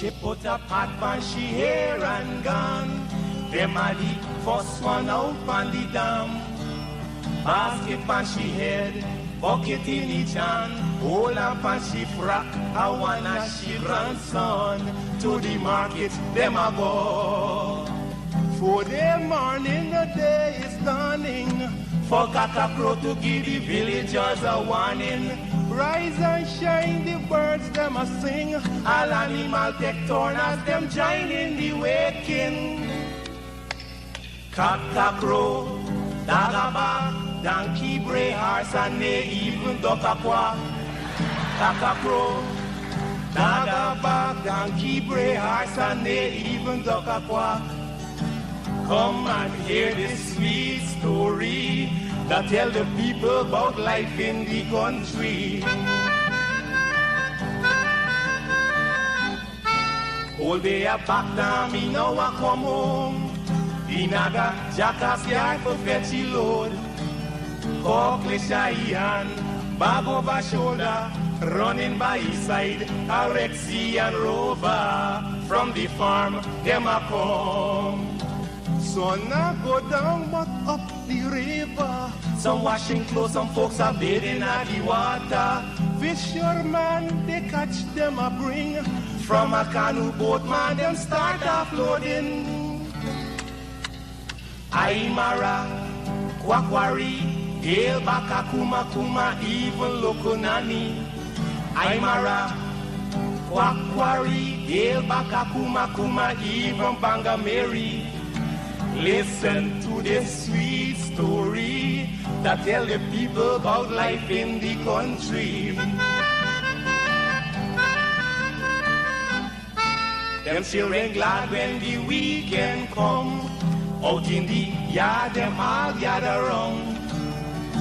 she put a pot on she hair and gone. Them a the first one out on the dam. Basket on she head, bucket in each hand. Hold up on she frock, I wanna she grandson. To the market, them a go. For the morning, the day is dawning. For cockcrow to give the villagers a warning. Rise and shine, the birds them a sing. All animal take turn as them join in the waking. Cockcrow, dagaba, donkey, bray, horse, and they even duck a quack. Cockcrow, dagaba, donkey, bray, horse, and they even duck a quack. Come and hear this sweet story that tell the people about life in the country. All day a back down, me now a come home. The naga jackass yard for fetch a load. Cockle shy hand, bag over shoulder, running by his side, a Rexy and Rover. From the farm, them a come. Sun a go down but up the river. Some washing clothes, some folks are bathing at the water. Fisherman, they catch them a bring. From a canoe boat, man, them start offloading. Aymara, Kwakwari, Hail Baka Kuma Kuma, even Lokonani. Aymara, Kwakwari, Hail Baka Kuma Kuma, even Banga Mary. Listen to this sweet story that tell the people about life in the country. Them children glad when the weekend come. Out in the yard, them all gather round.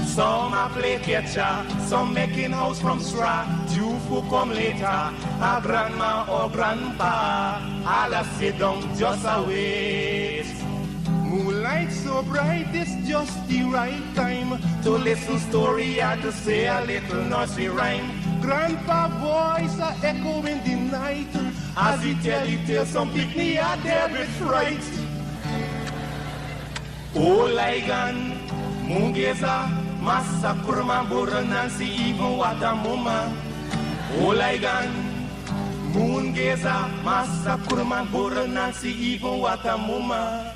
Some a play catcher, some making house from straw. Two who come later, a grandma or grandpa. All a sit down just a wait. Moonlight so bright, it's just the right time to listen story or to say a little nursery rhyme. Grandpa voice a echo in the night as he tell some picnic a there with fright. Oh Ligan, Mungeza, Massa Kurma Bura Nancy even Watamuma. Oh Ligan, Mungeza, Massa Kurma Bura Nancy even Watamuma.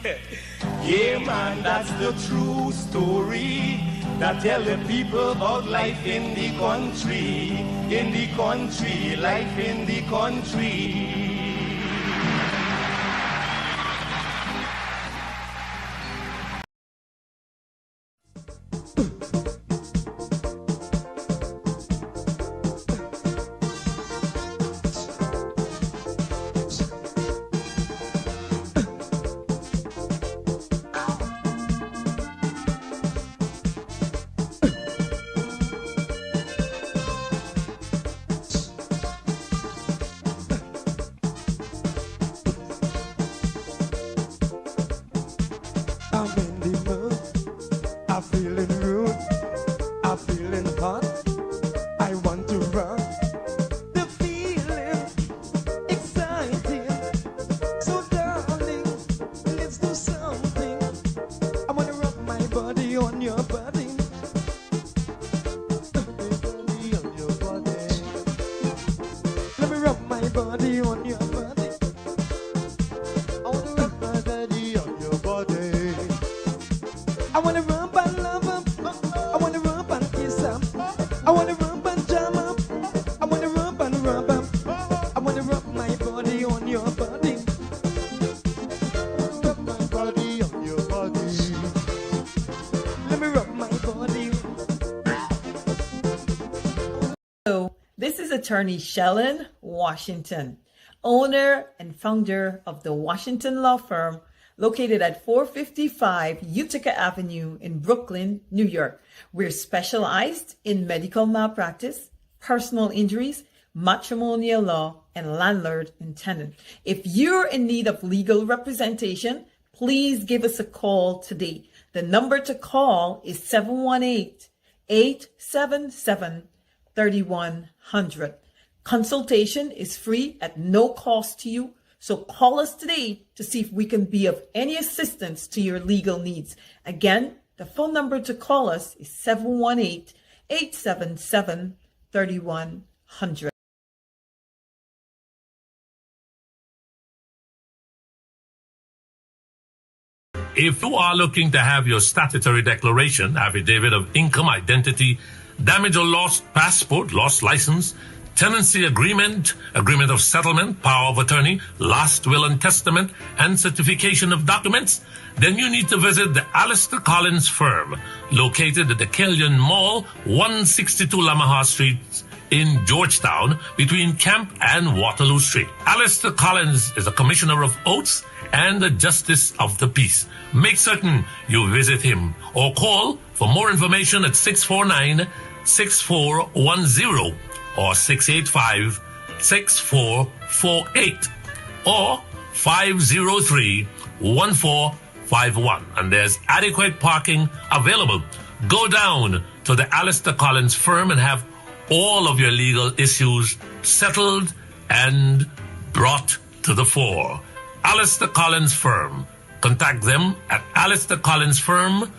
Yeah man, that's the true story that tell the people about life in the country, life in the country. Attorney Shellen Washington, owner and founder of the Washington Law Firm, located at 455 Utica Avenue in Brooklyn, New York. We're specialized in medical malpractice, personal injuries, matrimonial law, and landlord and tenant. If you're in need of legal representation, please give us a call today. The number to call is 718-877-3100. Consultation is free at no cost to you. So call us today to see if we can be of any assistance to your legal needs. Again, the phone number to call us is 718-877-3100. If you are looking to have your statutory declaration, affidavit of income, identity, damage or lost passport, lost license, tenancy agreement, agreement of settlement, power of attorney, last will and testament, and certification of documents, then you need to visit the Alistair Collins firm, located at the Killian Mall, 162 Lamaha Street in Georgetown, between Camp and Waterloo Street. Alistair Collins is a commissioner of oaths and a justice of the peace. Make certain you visit him or call for more information at 649-6410 or 685-6448 or 503-1451. And there's adequate parking available. Go down to the Alistair Collins firm and have all of your legal issues settled and brought to the fore. Alistair Collins firm. Contact them at Alistair Collins firm.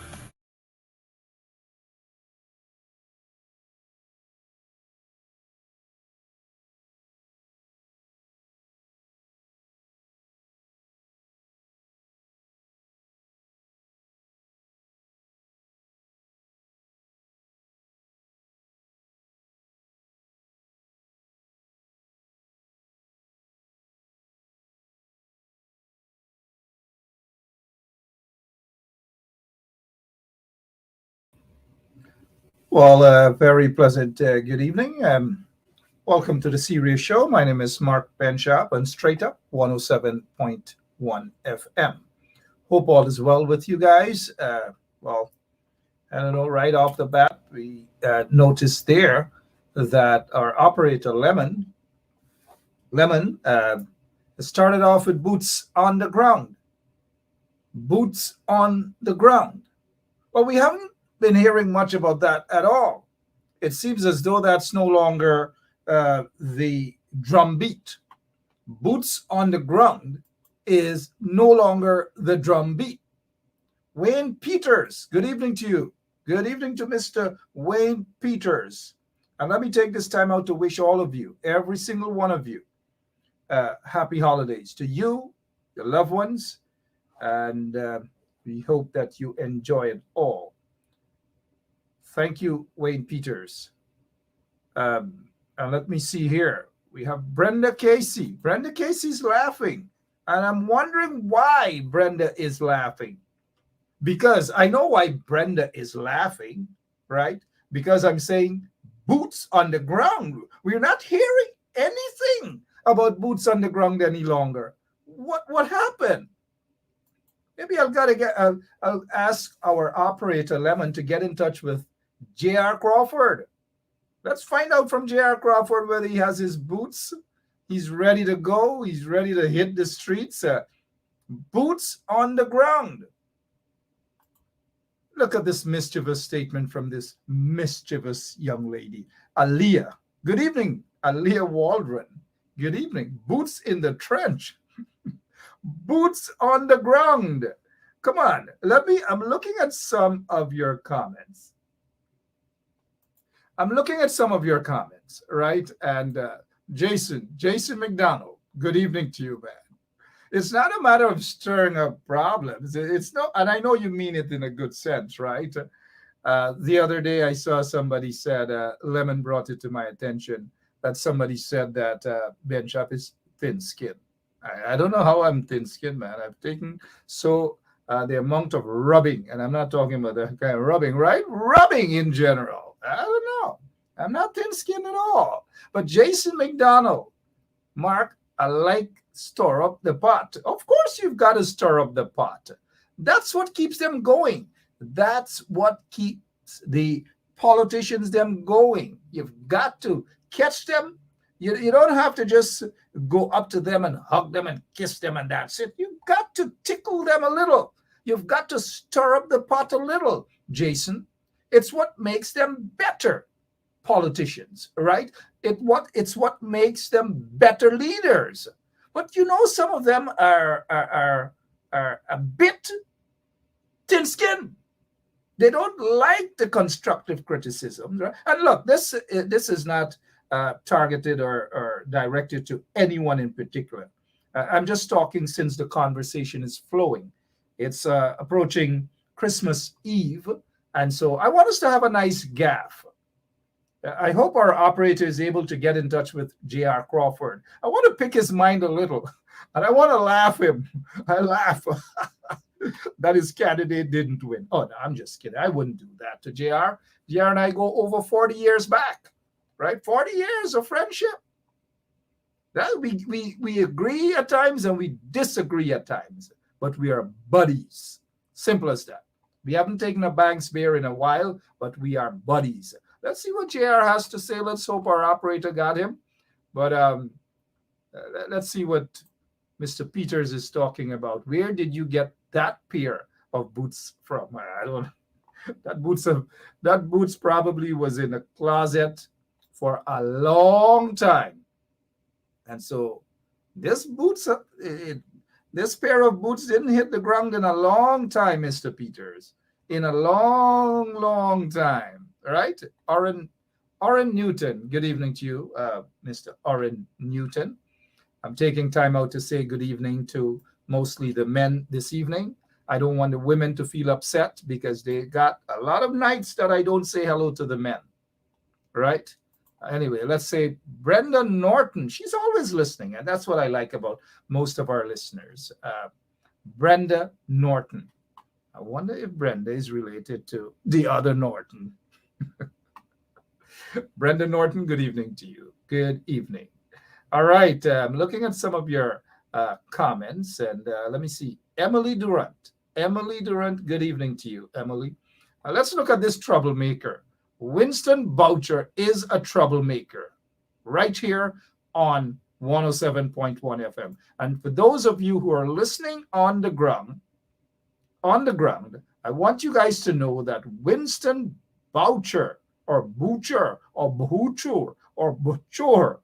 Well, very pleasant good evening. Welcome to the Serious Show. My name is Mark Benshop on Straight Up 107.1 FM. Hope all is well with you guys. Well, I don't know, right off the bat, we noticed there that our operator, Lemon, started off with boots on the ground. Boots on the ground. Well, we haven't been hearing much about that at all. It seems as though that's no longer the drum beat. Boots on the ground is no longer the drum beat. Wayne Peters, good evening to you. Good evening to Mr. Wayne Peters. And let me take this time out to wish all of you, every single one of you, happy holidays to you, your loved ones, and we hope that you enjoy it all. Thank you, Wayne Peters. And let me see here. We have Brenda Casey. Brenda Casey's laughing. And I'm wondering why Brenda is laughing. Because I know why Brenda is laughing, right? Because I'm saying boots on the ground. We're not hearing anything about boots on the ground any longer. What happened? Maybe I'll ask our operator, Lemon, to get in touch with J.R. Crawford. Let's find out from J.R. Crawford whether he has his boots. He's ready to go. He's ready to hit the streets. Boots on the ground. Look at this mischievous statement from this mischievous young lady, Aaliyah. Good evening, Aaliyah Waldron. Good evening. Boots in the trench. Boots on the ground. Come on. I'm looking at some of your comments. Right? And Jason McDonald, good evening to you, man. It's not a matter of stirring up problems. It's not, and I know you mean it in a good sense, right? The other day I saw somebody said, Lemon brought it to my attention, that somebody said that Ben Shop is thin-skinned. I don't know how I'm thin-skinned, man. I've taken the amount of rubbing, and I'm not talking about that kind of rubbing, right? Rubbing in general. I don't know. I'm not thin-skinned at all. But Jason McDonald, Mark, I like stir up the pot. Of course you've got to stir up the pot. That's what keeps them going. That's what keeps the politicians them going. You've got to catch them. You don't have to just go up to them and hug them and kiss them and that's it. You've got to tickle them a little. You've got to stir up the pot a little, Jason. It's what makes them better politicians, right? It's what makes them better leaders. But some of them are a bit thin-skinned. They don't like the constructive criticism, right? And look, this is not targeted or directed to anyone in particular. I'm just talking since the conversation is flowing. It's approaching Christmas Eve, and so I want us to have a nice gaffe. I hope our operator is able to get in touch with J.R. Crawford. I want to pick his mind a little, and I want to laugh him. I laugh that his candidate didn't win. Oh, no, I'm just kidding. I wouldn't do that to J.R. J.R. and I go over 40 years back, right? 40 years of friendship. That we agree at times and we disagree at times, but we are buddies. Simple as that. We haven't taken a Banks beer in a while, but we are buddies. Let's see what JR has to say. Let's hope our operator got him. But let's see what Mr. Peters is talking about. Where did you get that pair of boots from? I don't know. That boots probably was in a closet for a long time. And so this pair of boots didn't hit the ground in a long time, Mr. Peters. In a long, long time. Right? Orrin Newton, good evening to you, Mr. Orrin Newton. I'm taking time out to say good evening to mostly the men this evening. I don't want the women to feel upset because they got a lot of nights that I don't say hello to the men. Right? Anyway, let's say Brenda Norton. She's always listening, and that's what I like about most of our listeners. Brenda Norton. I wonder if Brenda is related to the other Norton. Brenda Norton, good evening to you. Good evening. All right, I'm looking at some of your comments, and let me see. Emily Durant. Emily Durant, good evening to you, Emily. Let's look at this troublemaker. Winston Boucher is a troublemaker right here on 107.1 FM. And for those of you who are listening on the ground, I want you guys to know that Winston Boucher or Boucher or Boucher or Boucher,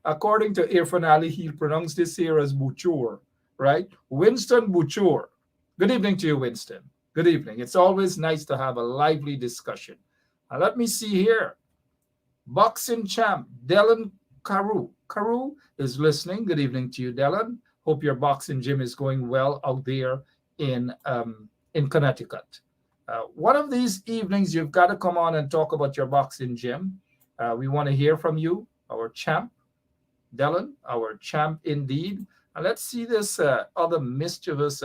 according to Irfan Ali, he'll pronounce this here as Boucher, right? Winston Boucher. Good evening to you, Winston. Good evening. It's always nice to have a lively discussion. Let me see here. Boxing champ, Dylan Carew. Carew is listening. Good evening to you, Dylan. Hope your boxing gym is going well out there in Connecticut. One of these evenings, you've got to come on and talk about your boxing gym. We want to hear from you, our champ, Dylan, our champ indeed. And let's see this other mischievous,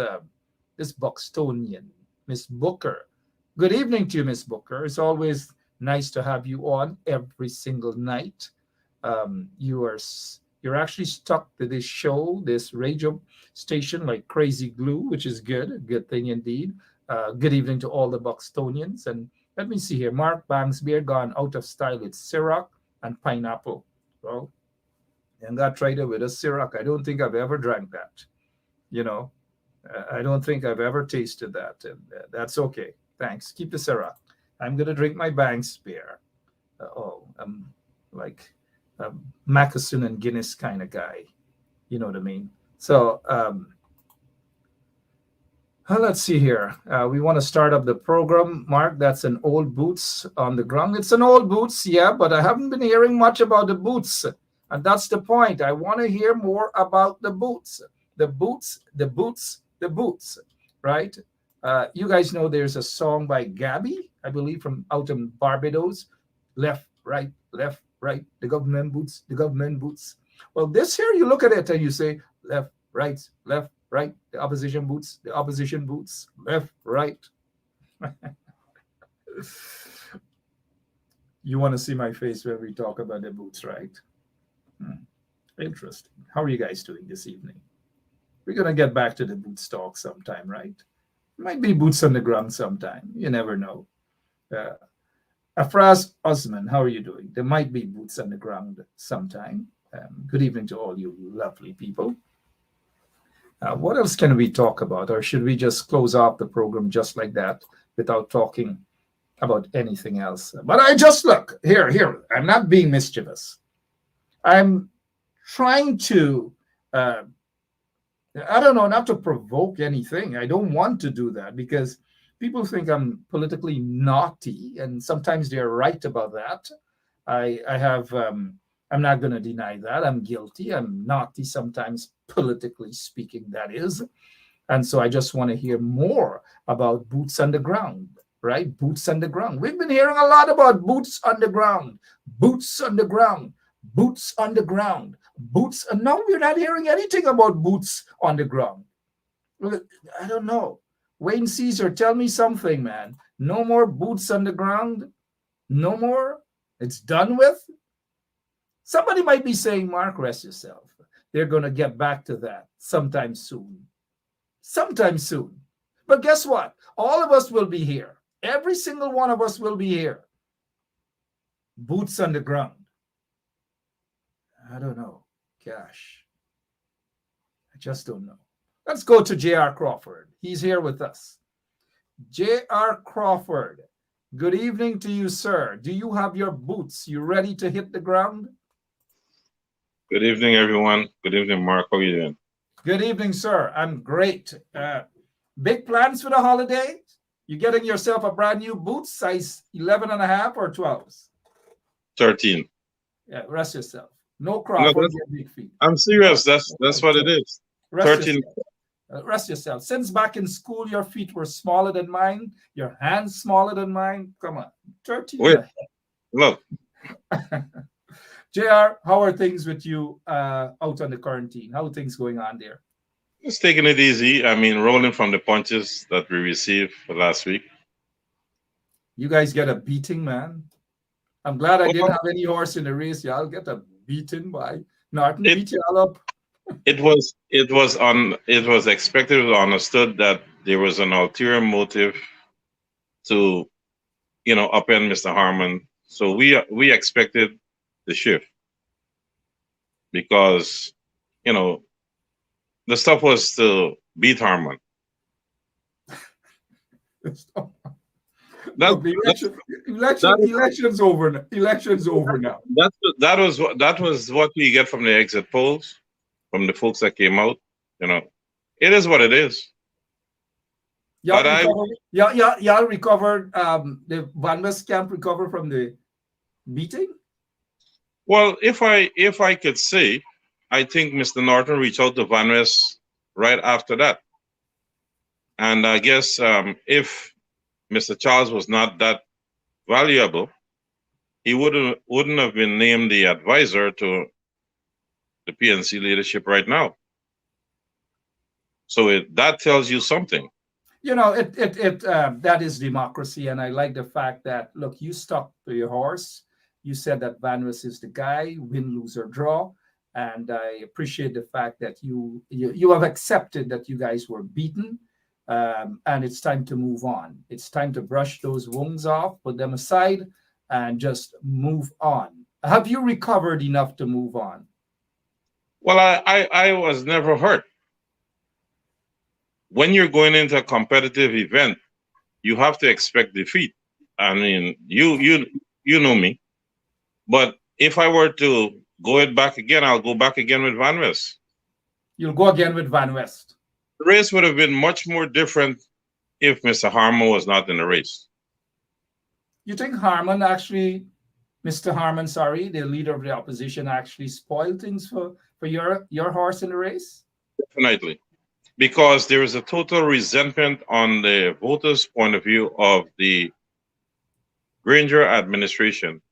this Buxtonian, Miss Booker. Good evening to you, Miss Booker. It's always nice to have you on every single night. You're actually stuck to this show, this radio station like crazy glue, which is good. A good thing indeed. Good evening to all the Buxtonians. And let me see here. Mark Banks beer gone out of style. It's Ciroc and pineapple. Well, and that tried it with a Ciroc. I don't think I've ever drank that. I don't think I've ever tasted that. And that's okay. Thanks. Keep the Ciroc. I'm going to drink my Banks beer. I'm like a Macasson and Guinness kind of guy. You know what I mean? So, let's see here. We want to start up the program. Mark, that's an old boots on the ground. It's an old boots, yeah, but I haven't been hearing much about the boots. And that's the point. I want to hear more about the boots. The boots, the boots, the boots, right? You guys know there's a song by Gabby, I believe, from out in Barbados. Left, right, the government boots, the government boots. Well, this here, you look at it and you say, left, right, the opposition boots, left, right. You want to see my face when we talk about the boots, right? Interesting. How are you guys doing this evening? We're going to get back to the boots talk sometime, right? Might be boots on the ground sometime. You never know. Afraz Osman, how are you doing? There might be boots on the ground sometime. Good evening to all you lovely people. What else can we talk about? Or should we just close off the program just like that without talking about anything else. But I just look here. I'm not being mischievous. I'm trying to, I don't know, not to provoke anything. I don't want to do that because people think I'm politically naughty, and sometimes they're right about that. I have, I'm not going to deny that. I'm guilty. I'm naughty sometimes, politically speaking, that is. And so I just want to hear more about boots on the ground, right? Boots on the ground. We've been hearing a lot about boots on the ground, boots on the ground, boots on the ground, boots. And now we're not hearing anything about boots on the ground. I don't know. Wayne Caesar, tell me something, man. No more boots on the ground? No more? It's done with? Somebody might be saying, Mark, rest yourself. They're going to get back to that sometime soon. Sometime soon. But guess what? All of us will be here. Every single one of us will be here. Boots on the ground. I don't know. Gosh. I just don't know. Let's go to J.R. Crawford. He's here with us. J.R. Crawford, good evening to you, sir. Do you have your boots? You ready to hit the ground? Good evening, everyone. Good evening, Mark. How are you doing? Good evening, sir. I'm great. Big plans for the holiday? You getting yourself a brand new boot, size 11 and a half or 12s? 13. Yeah, rest yourself. No Crawford, your big feet. I'm serious. That's what it is. Rest 13. Rest yourself. Since back in school, your feet were smaller than mine, your hands smaller than mine. Come on. 13. Wait. Look. JR, how are things with you out on the quarantine? How are things going on there? Just taking it easy. I mean, rolling from the punches that we received for last week. You guys get a beating, man. I'm glad I didn't have any horse in the race. Y'all get a beating by Norton. Beat y'all up. It was expected, it was understood that there was an ulterior motive to, upend Mr. Harmon. So we expected the shift because, the stuff was to beat Harmon. Election's over now. Election's over now. That was what we get from the exit polls, from the folks that came out. It is what it is. Y'all recovered. The Van West camp recovered from the beating. Well, if I could say, I think Mr. Norton reached out to Van West right after that, and I guess if Mr. Charles was not that valuable, he wouldn't have been named the advisor to the PNC leadership right now. So that tells you something. That is democracy, and I like the fact that, look, you stuck to your horse. You said that Van West is the guy, win, lose, or draw, and I appreciate the fact that you have accepted that you guys were beaten. And it's time to move on. It's time to brush those wounds off, put them aside, and just move on. Have you recovered enough to move on? Well, I was never hurt. When you're going into a competitive event, you have to expect defeat. I mean, you know me. But if I were to go it back again, I'll go back again with Van West. You'll go again with Van West. The race would have been much more different if Mr. Harmon was not in the race. You think Mr. Harmon, the leader of the opposition, actually spoiled things for your horse in the race? Definitely. Because there is a total resentment on the voters' point of view of the Granger administration.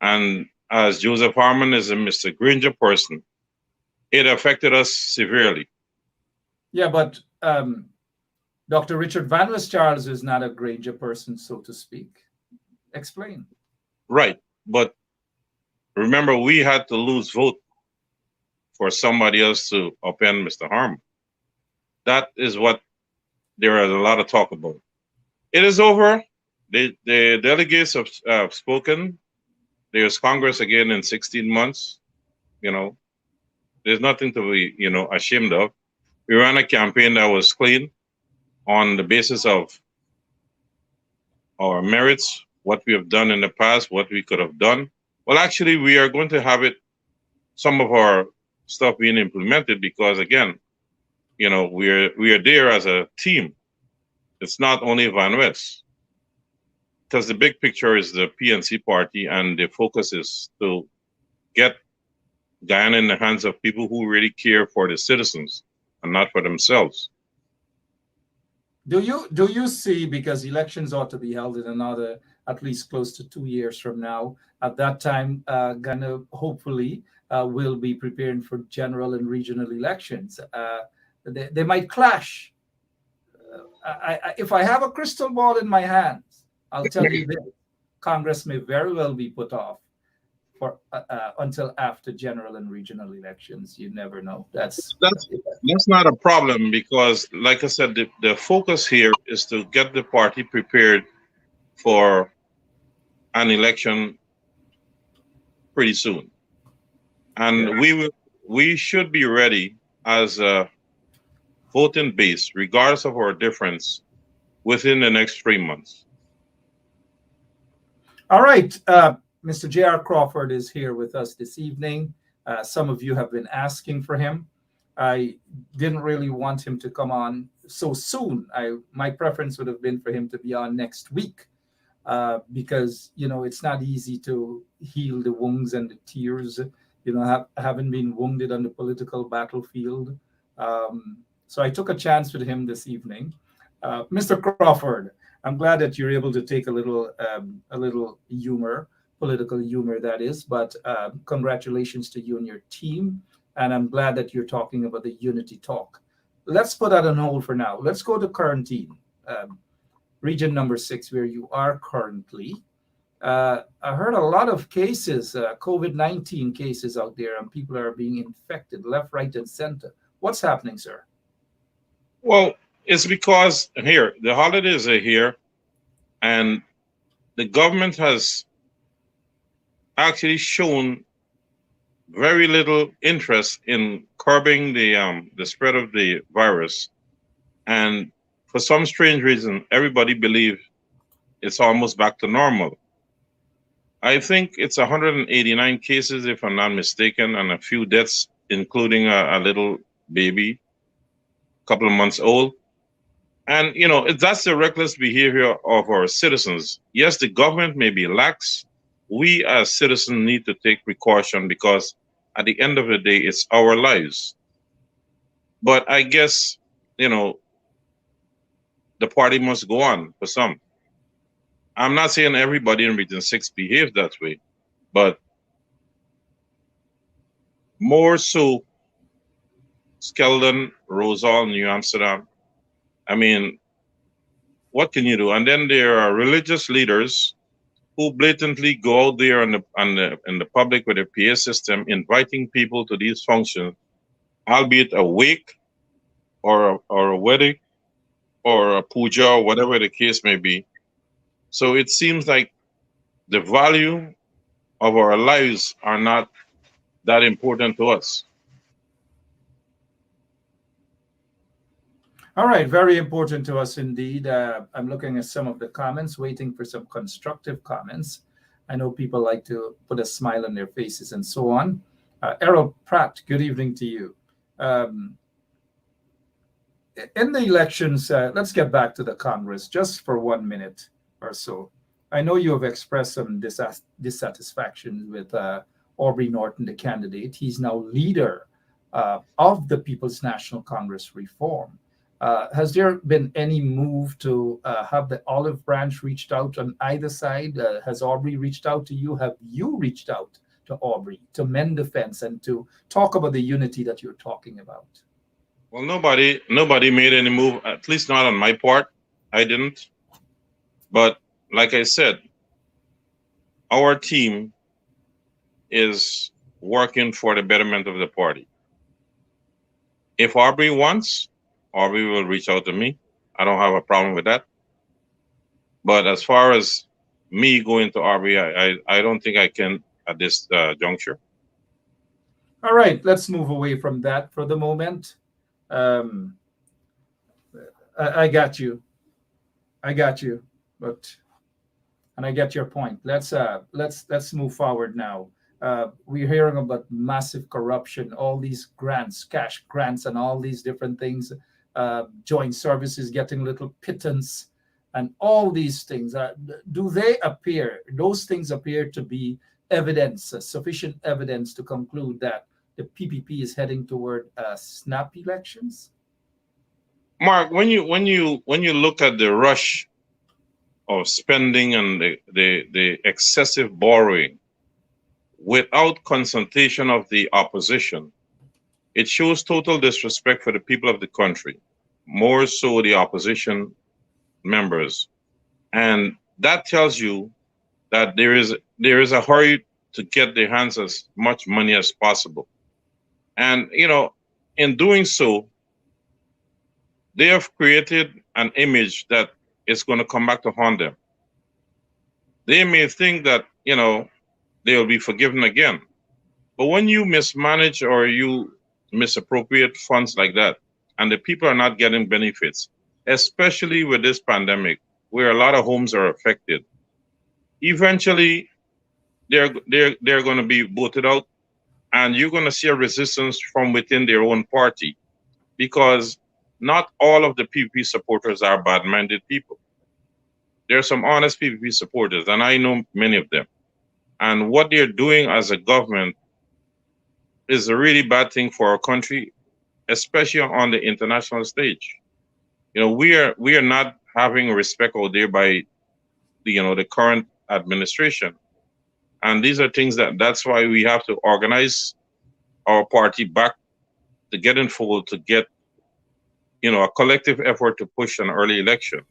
And as Joseph Harmon is a Mr. Granger person, it affected us severely. Yeah, but Dr. Richard Van West Charles is not a Granger person, so to speak. Explain. Right. But remember, we had to lose vote for somebody else to upend Mr. Harmon. That is what there is a lot of talk about. It is over. The delegates have spoken. There's Congress again in 16 months. There's nothing to be, ashamed of. We ran a campaign that was clean on the basis of our merits, what we have done in the past, what we could have done. Well, actually, we are going to have it, some of our stuff being implemented because, again, we are there as a team. It's not only Van West, because the big picture is the PNC party, and the focus is to get Guyana in the hands of people who really care for the citizens and not for themselves. Do you see, because elections ought to be held in another at least close to 2 years from now, at that time Ghana hopefully will be preparing for general and regional elections. They might clash. If I have a crystal ball in my hands, I'll tell you this: Congress may very well be put off for until after general and regional elections. You never know. That's not a problem because, like I said, the focus here is to get the party prepared for an election pretty soon, and we should be ready as a voting base, regardless of our difference, within the next 3 months. All right. Mr. J.R. Crawford is here with us this evening. Some of you have been asking for him. I didn't really want him to come on so soon. My preference would have been for him to be on next week because, it's not easy to heal the wounds and the tears, having been wounded on the political battlefield. So I took a chance with him this evening. Mr. Crawford, I'm glad that you're able to take a little humor, political humor that is, but congratulations to you and your team. And I'm glad that you're talking about the unity talk. Let's put that on hold for now. Let's go to quarantine, region number 6, where you are currently. I heard a lot of cases, COVID-19 cases out there, and people are being infected left, right, and center. What's happening, sir? Well, it's because here, the holidays are here, and the government has actually shown very little interest in curbing the spread of the virus. And for some strange reason, everybody believes it's almost back to normal. I think it's 189 cases, if I'm not mistaken, and a few deaths, including a little baby, a couple of months old. And, that's the reckless behavior of our citizens. Yes, the government may be lax. We as citizens need to take precaution because at the end of the day, it's our lives. But I guess, the party must go on for some. I'm not saying everybody in Region 6 behaves that way, but more so Skeldon, Rosal, New Amsterdam. I mean, what can you do? And then there are religious leaders who blatantly go out there in the public with a PA system, inviting people to these functions, albeit a wake or a wedding or a puja or whatever the case may be. So it seems like the value of our lives are not that important to us. All right, very important to us indeed. I'm looking at some of the comments, waiting for some constructive comments. I know people like to put a smile on their faces and so on. Errol Pratt, good evening to you. In the elections, let's get back to the Congress just for 1 minute or so. I know you have expressed some dissatisfaction with Aubrey Norton, the candidate. He's now leader of the People's National Congress Reform. Has there been any move to have the olive branch reached out on either side? Has Aubrey reached out to you? Have you reached out to Aubrey to mend the fence and to talk about the unity that you're talking about? Well, nobody made any move, at least not on my part. I didn't. But like I said, our team is working for the betterment of the party. If Aubrey wants, Aubrey will reach out to me. I don't have a problem with that. But as far as me going to Aubrey, I don't think I can at this juncture. All right, let's move away from that for the moment. I got you. But And I get your point. Let's move forward now. We're hearing about massive corruption, all these grants, cash grants, and all these different things. Joint services getting little pittance, and all these things. Do they appear? Those things appear to be evidence, sufficient evidence to conclude that the PPP is heading toward snap elections. Mark, when you look at the rush of spending and the excessive borrowing without consultation of the opposition, it shows total disrespect for the people of the country, more so the opposition members. And that tells you that there is a hurry to get their hands as much money as possible. And in doing so, they have created an image that is going to come back to haunt them. They may think that they will be forgiven again. But when you mismanage or you misappropriate funds like that, and the people are not getting benefits, especially with this pandemic, where a lot of homes are affected, eventually they're going to be voted out, and you're going to see a resistance from within their own party, because not all of the PPP supporters are bad-minded people. There are some honest PPP supporters, and I know many of them. And what they're doing as a government is a really bad thing for our country, especially on the international stage. We are not having respect out there by the current administration. And these are things that's why we have to organize our party back to get in full, to get a collective effort to push an early election.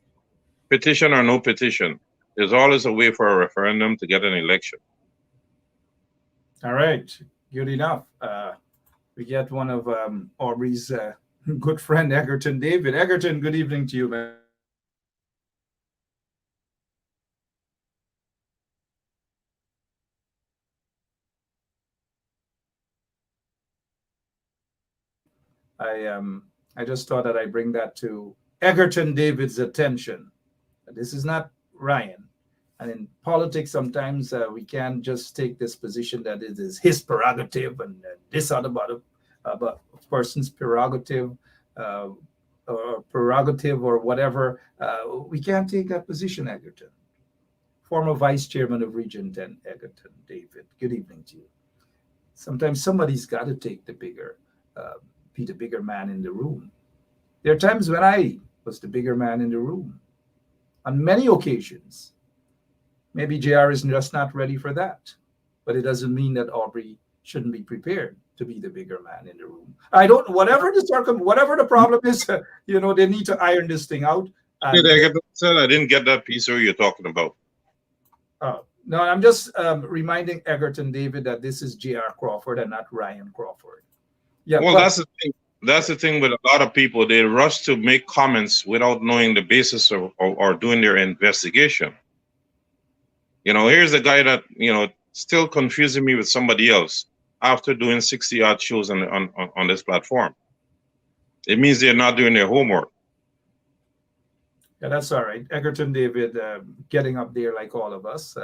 Petition or no petition, there's always a way for a referendum to get an election. All right, good enough. We get one of Aubrey's good friend, Egerton David. Egerton, good evening to you, man. I just thought that I bring that to Egerton David's attention. This is not Ryan. And in politics, sometimes we can't just take this position that it is his prerogative and this other but a person's prerogative or whatever. We can't take that position, Egerton. Former Vice Chairman of Region 10, Egerton David. Good evening to you. Sometimes somebody's got to take the be the bigger man in the room. There are times when I was the bigger man in the room. On many occasions. Maybe JR is just not ready for that. But it doesn't mean that Aubrey shouldn't be prepared to be the bigger man in the room. Whatever the problem is, they need to iron this thing out. I didn't get that piece where you're talking about. No, I'm just reminding Egerton David that this is JR Crawford and not Ryan Crawford. Yeah. Well, that's the thing. That's the thing with a lot of people. They rush to make comments without knowing the basis or doing their investigation. Here's a guy that, still confusing me with somebody else after doing 60 odd shows on this platform. It means they're not doing their homework. Yeah, that's all right. Egerton David getting up there like all of us.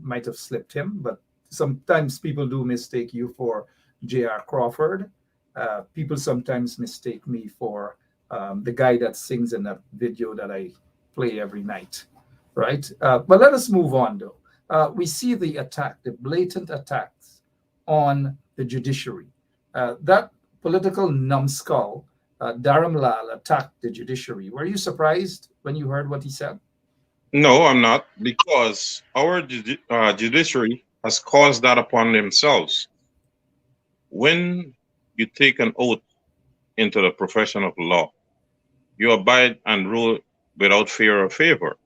Might have slipped him, but sometimes people do mistake you for JR Crawford. People sometimes mistake me for the guy that sings in that video that I play every night, right? But let us move on, though. We see the blatant attacks on the judiciary. That political numbskull, Dharam Lal, attacked the judiciary. Were you surprised when you heard what he said? No, I'm not, because our judiciary has caused that upon themselves. When you take an oath into the profession of law, you abide and rule without fear or favor.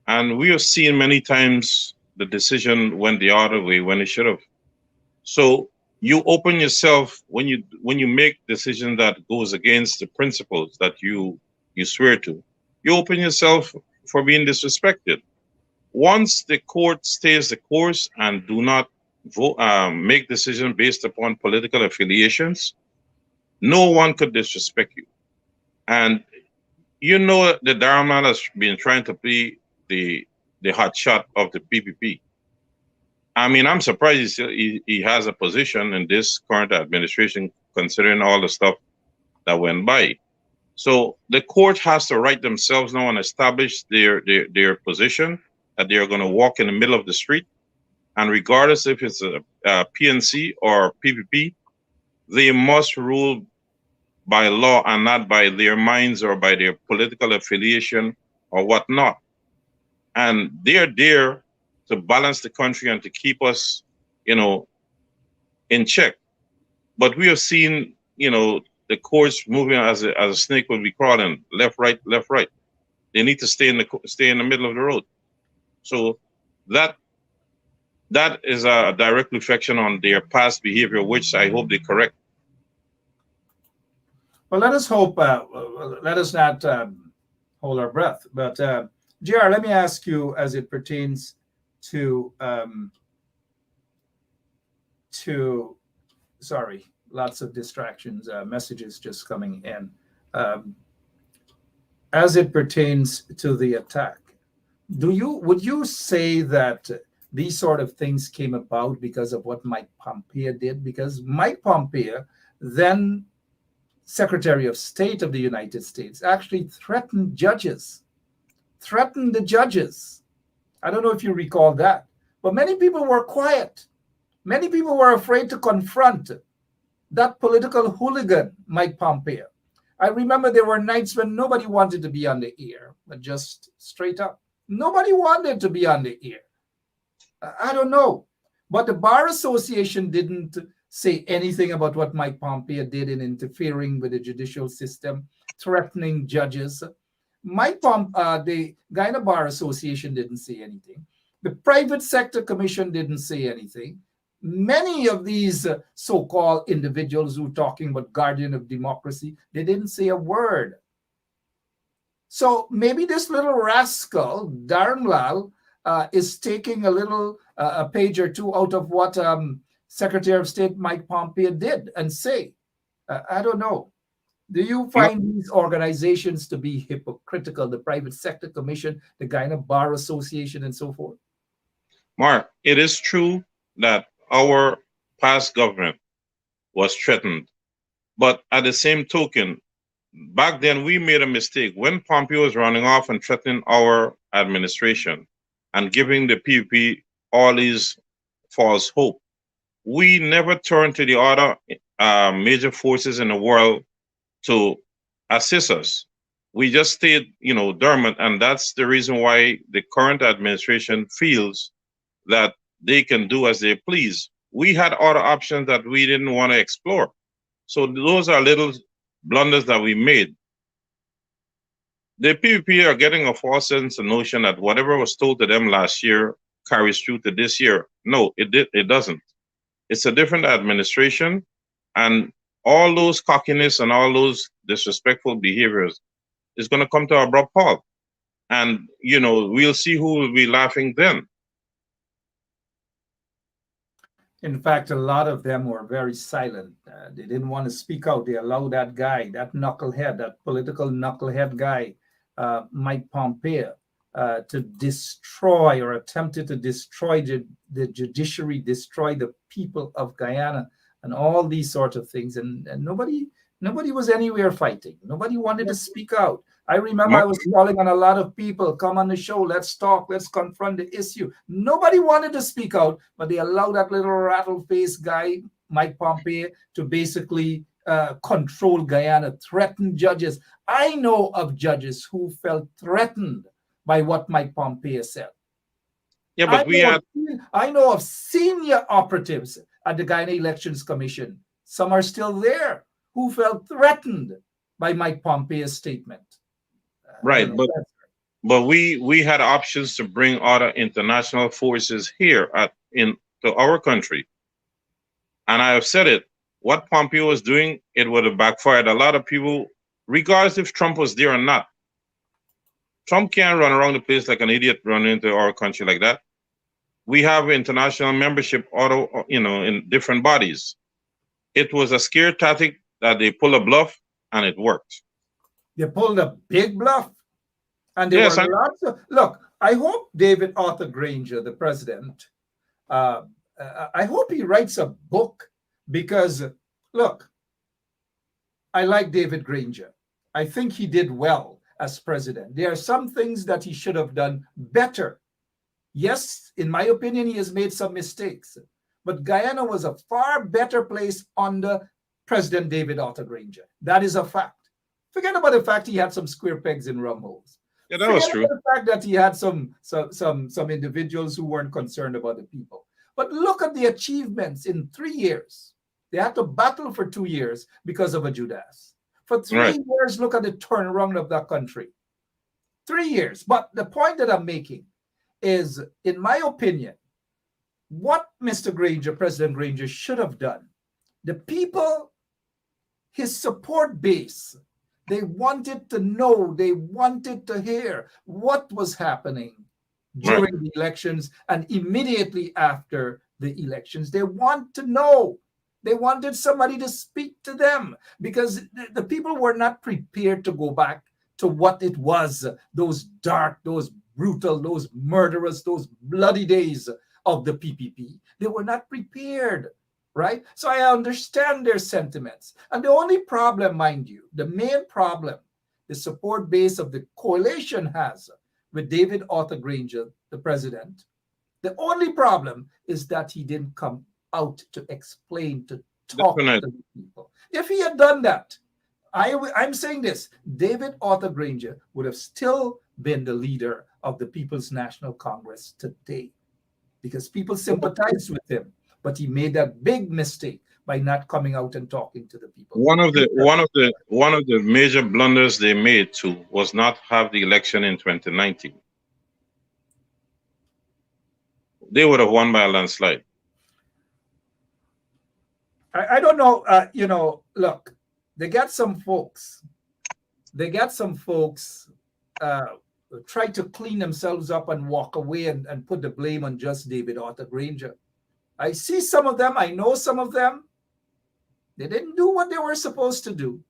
And we have seen many times the decision went the other way when it should have. So you open yourself when you make decisions that goes against the principles that you swear to. You open yourself for being disrespected. Once the court stays the course and do not make decisions based upon political affiliations, no one could disrespect you. And the Dharam Lal has been trying to be the the hot shot of the PPP. I mean, I'm surprised he has a position in this current administration, considering all the stuff that went by. So the court has to right themselves now and establish their position, that they are going to walk in the middle of the street. And regardless if it's a PNC or PPP, they must rule by law and not by their minds or by their political affiliation or whatnot. And they're there to balance the country and to keep us, in check. But we have seen, the courts moving as a snake would be crawling, left, right, left, right. They need to stay in the middle of the road. So that is a direct reflection on their past behavior, which I hope they correct. Well, let us hope. Let us not hold our breath. But JR, let me ask you, as it pertains to sorry, lots of distractions, messages just coming in. As it pertains to the attack, would you say that these sort of things came about because of what Mike Pompeo did? Because Mike Pompeo, then Secretary of State of the United States, actually threatened the judges. I don't know if you recall that, but many people were quiet. Many people were afraid to confront that political hooligan, Mike Pompeo. I remember there were nights when nobody wanted to be on the air, but just straight up. Nobody wanted to be on the air. I don't know. But the Bar Association didn't say anything about what Mike Pompeo did in interfering with the judicial system, threatening judges. The Guyana Bar Association didn't say anything. The Private Sector Commission didn't say anything. Many of these so-called individuals who are talking about guardian of democracy, they didn't say a word. So maybe this little rascal, Darren Lal, is taking a page or two out of what Secretary of State Mike Pompeo did and say. I don't know. Do you find these organizations to be hypocritical, the Private Sector Commission, the Guyana Bar Association, and so forth? Mark, it is true that our past government was threatened. But at the same token, back then we made a mistake. When Pompeo was running off and threatening our administration and giving the PPP all these false hope, we never turned to the other major forces in the world to assist us. We just stayed, dormant, and that's the reason why the current administration feels that they can do as they please. We had other options that we didn't want to explore. So those are little blunders that we made. The PPP are getting a false sense of notion that whatever was told to them last year carries through to this year. No, it doesn't. It's a different administration, and all those cockiness and all those disrespectful behaviors is going to come to an abrupt halt. And, we'll see who will be laughing then. In fact, a lot of them were very silent. They didn't want to speak out. They allowed that guy, that knucklehead, that political knucklehead guy, Mike Pompeo, to destroy or attempted to destroy the judiciary, destroy the people of Guyana, and all these sorts of things. And nobody was anywhere fighting. Nobody wanted to speak out. I remember I was calling on a lot of people, come on the show, let's talk, let's confront the issue. Nobody wanted to speak out, but they allowed that little rattle-faced guy, Mike Pompeo, to basically control Guyana, threaten judges. I know of judges who felt threatened by what Mike Pompeo said. Yeah, but I know of senior operatives at the Guyana Elections Commission. Some are still there who felt threatened by Mike Pompeo's statement. Right, but we had options to bring other international forces here to our country. And I have said it, what Pompeo was doing, it would have backfired. A lot of people, regardless if Trump was there or not, Trump can't run around the place like an idiot running into our country like that. We have international membership in different bodies. It was a scare tactic that they pulled a bluff, and it worked. They pulled a big bluff. And there were lots of, look, I hope David Arthur Granger, the president, I hope he writes a book because, look, I like David Granger. I think he did well as president. There are some things that he should have done better. Yes, in my opinion, he has made some mistakes, but Guyana was a far better place under President David Arthur Granger. That is a fact. Forget about the fact he had some square pegs in rum holes. Yeah, that was true. The fact that he had some individuals who weren't concerned about the people. But look at the achievements in 3 years. They had to battle for 2 years because of a Judas. For 3 years, look at the turnaround of that country. 3 years. But the point that I'm making is, in my opinion, what Mr. Granger, President Granger, should have done. The people, his support base, they wanted to know, they wanted to hear what was happening during the elections and immediately after the elections. They want to know. They wanted somebody to speak to them because the people were not prepared to go back to what it was, those dark, those brutal, those murderous, those bloody days of the PPP. They were not prepared, right? So I understand their sentiments. And the only problem, mind you, the main problem the support base of the coalition has with David Arthur Granger, the president, the only problem is that he didn't come out to explain, to talk to the people. If he had done that, I'm saying this, David Arthur Granger would have still been the leader of the People's National Congress today because people sympathized with him, but he made that big mistake by not coming out and talking to the people. One of the major blunders they made too was not have the election in 2019. They would have won by a landslide. I don't know. Look, they got some folks. Try to clean themselves up and walk away and put the blame on just David Arthur Granger. I see some of them. I know some of them. They didn't do what they were supposed to do.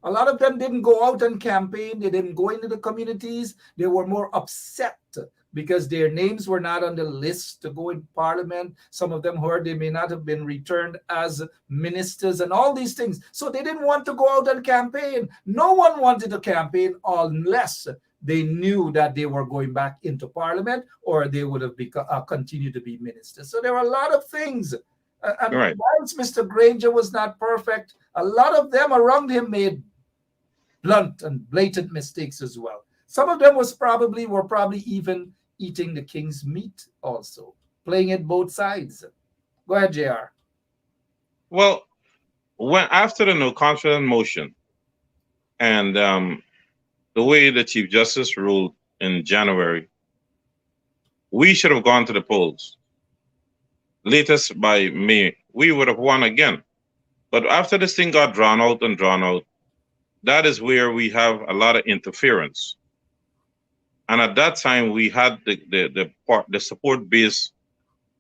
A lot of them didn't go out and campaign. They didn't go into the communities. They were more upset because their names were not on the list to go in parliament. Some of them heard they may not have been returned as ministers and all these things. So they didn't want to go out and campaign. No one wanted to campaign unless they knew that they were going back into parliament or they would have continued to be ministers. So there were a lot of things. And whilst Mr. Granger was not perfect, a lot of them around him made blunt and blatant mistakes as well. Some of them were probably even eating the king's meat also, playing it both sides. Go ahead, JR. Well, after the no confidence motion and the way the Chief Justice ruled in January, we should have gone to the polls. Latest by May, we would have won again. But after this thing got drawn out, that is where we have a lot of interference. And at that time, we had the support base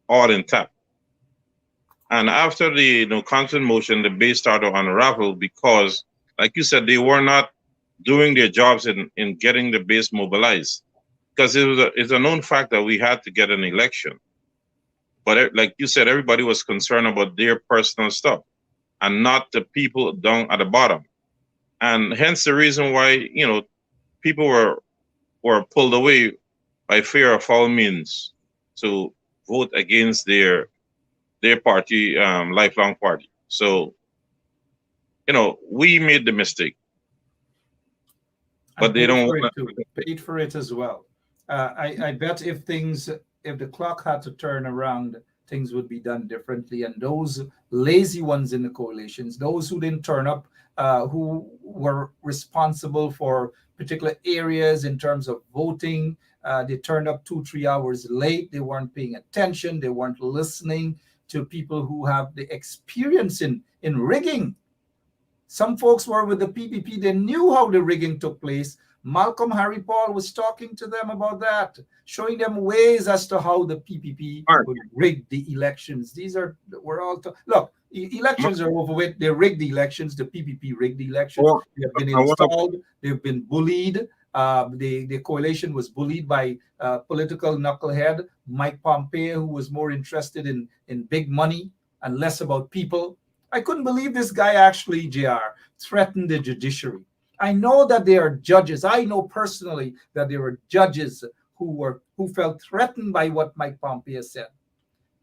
all intact. And after the no confidence motion, the base started to unravel because, like you said, they were not doing their jobs in getting the base mobilized. Because it's a known fact that we had to get an election. But like you said, everybody was concerned about their personal stuff and not the people down at the bottom. And hence the reason why, people were pulled away by fear of all means to vote against their party, lifelong party. So, we made the mistake. But they don't paid for it as well. I bet if the clock had to turn around, things would be done differently. And those lazy ones in the coalitions, those who didn't turn up, who were responsible for particular areas in terms of voting, they turned up 2-3 hours late. They weren't paying attention. They weren't listening to people who have the experience in rigging. Some folks were with the PPP. They knew how the rigging took place. Malcolm Harry Paul was talking to them about that, showing them ways as to how the PPP would rig the elections. Look, elections are over with. They rigged the elections. The PPP rigged the elections. They have been installed. They've been bullied. The coalition was bullied by political knucklehead Mike Pompeo, who was more interested in big money and less about people. I couldn't believe this guy actually, JR, threatened the judiciary. I know that there are judges. I know personally that there were judges who felt threatened by what Mike Pompeo said.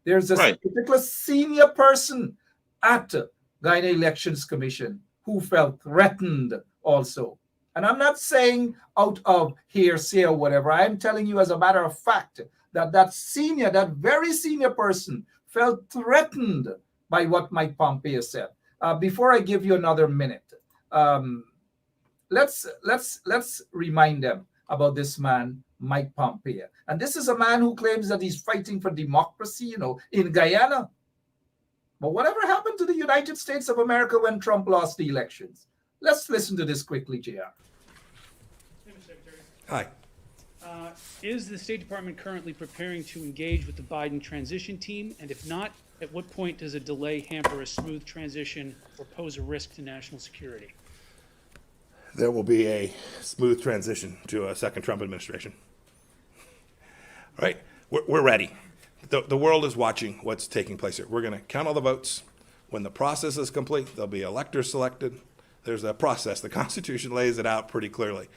There's a particular senior person at the Guyana Elections Commission who felt threatened also. And I'm not saying out of hearsay or whatever. I'm telling you as a matter of fact that very senior person felt threatened by what Mike Pompeo said. Before I give you another minute, let's remind them about this man, Mike Pompeo. And this is a man who claims that he's fighting for democracy, in Guyana. But whatever happened to the United States of America when Trump lost the elections? Let's listen to this quickly, JR. Mr. Secretary. Hi. Is the State Department currently preparing to engage with the Biden transition team? And if not, at what point does a delay hamper a smooth transition or pose a risk to national security? There will be a smooth transition to a second Trump administration. All right, we're ready. The world is watching what's taking place here. We're going to count all the votes. When the process is complete, there'll be electors selected. There's a process. The Constitution lays it out pretty clearly.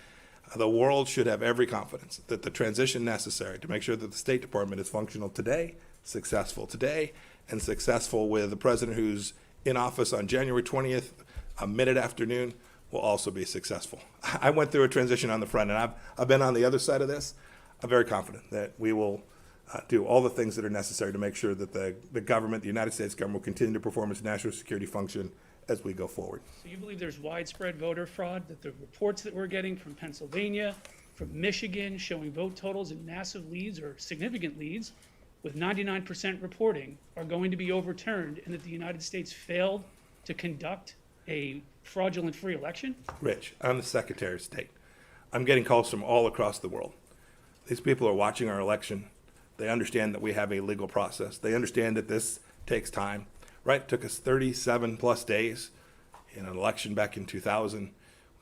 The world should have every confidence that the transition necessary to make sure that the State Department is functional today, successful today, and successful with the president who's in office on January 20th, a mid-afternoon, will also be successful. I went through a transition on the front, and I've been on the other side of this. I'm very confident that we will do all the things that are necessary to make sure that the government, the United States government, will continue to perform its national security function as we go forward. So you believe there's widespread voter fraud, that the reports that we're getting from Pennsylvania, from Michigan, showing vote totals in massive leads or significant leads with 99% reporting are going to be overturned, and that the United States failed to conduct a fraudulent free election? Rich, I'm the Secretary of State. I'm getting calls from all across the world. These people are watching our election. They understand that we have a legal process. They understand that this takes time. Right? It took us 37 plus days in an election back in 2000. We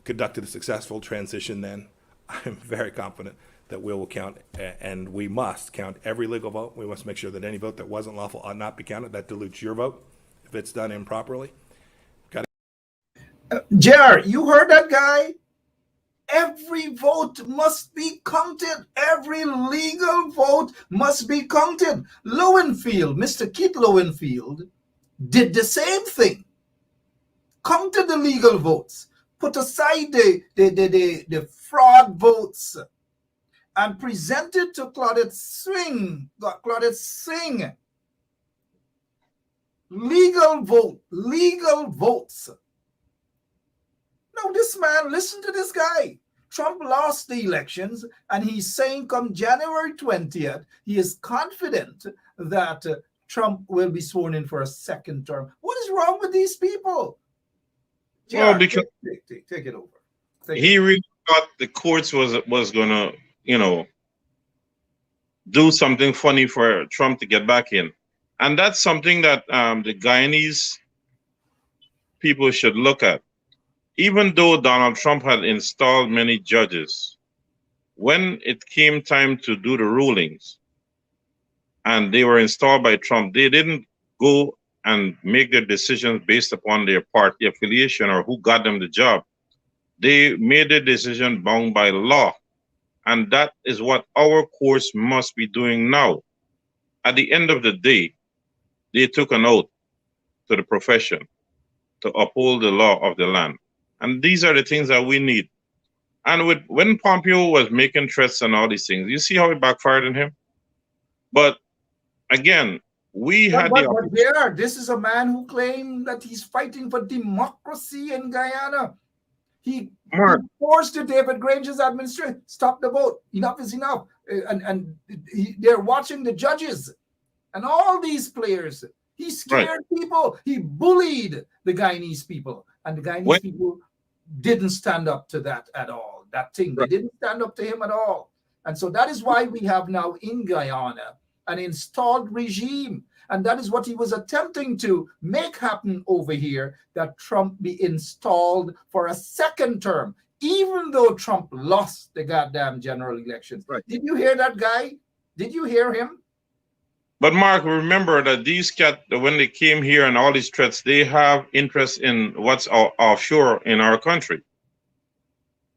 conducted a successful transition then. I'm very confident that we will count, and we must count every legal vote. We must make sure that any vote that wasn't lawful ought not be counted. That dilutes your vote if it's done improperly. JR, you heard that guy? Every vote must be counted. Every legal vote must be counted. Lowenfield, Mr. Keith Lowenfield, did the same thing. Counted the legal votes, put aside the fraud votes, and presented to Claudette Singh. Legal votes. Now this man, listen to this guy. Trump lost the elections, and he's saying come January 20th, he is confident that Trump will be sworn in for a second term. What is wrong with these people? Well, because take it over. He really thought the courts was gonna, do something funny for Trump to get back in, and that's something that the Guyanese people should look at. Even though Donald Trump had installed many judges, when it came time to do the rulings, and they were installed by Trump, they didn't go and make their decisions based upon their party affiliation or who got them the job. They made their decision bound by law. And that is what our courts must be doing now. At the end of the day, they took an oath to the profession to uphold the law of the land. And these are the things that we need. And when Pompeo was making threats and all these things, you see how it backfired on him? But again, this is a man who claimed that he's fighting for democracy in Guyana. He forced the David Granger's administration, stop the vote. Enough is enough. They're watching the judges and all these players. He scared people. He bullied the Guyanese people. And the Guyanese people didn't stand up to that at all. That thing, they didn't stand up to him at all. And so that is why we have now in Guyana an installed regime. And that is what he was attempting to make happen over here, that Trump be installed for a second term. even though Trump lost the goddamn general elections. Right. Did you hear that guy? Did you hear him? But Mark, remember that these cats, when they came here and all these threats, they have interest in what's offshore in our country.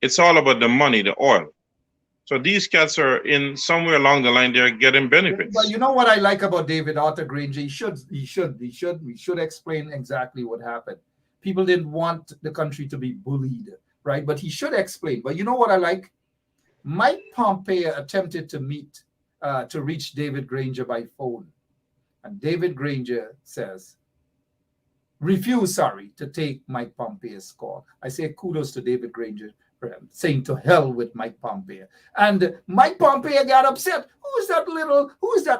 It's all about the money, the oil. So these cats are in somewhere along the line, they're getting benefits. But you know what I like about David Arthur Granger? He should explain exactly what happened. People didn't want the country to be bullied, right? But he should explain. But you know what I like? Mike Pompeo attempted to reach David Granger by phone. And David Granger says, refuse, to take Mike Pompeo's call. I say kudos to David Granger for him, saying to hell with Mike Pompeo. And Mike Pompeo got upset. Who is that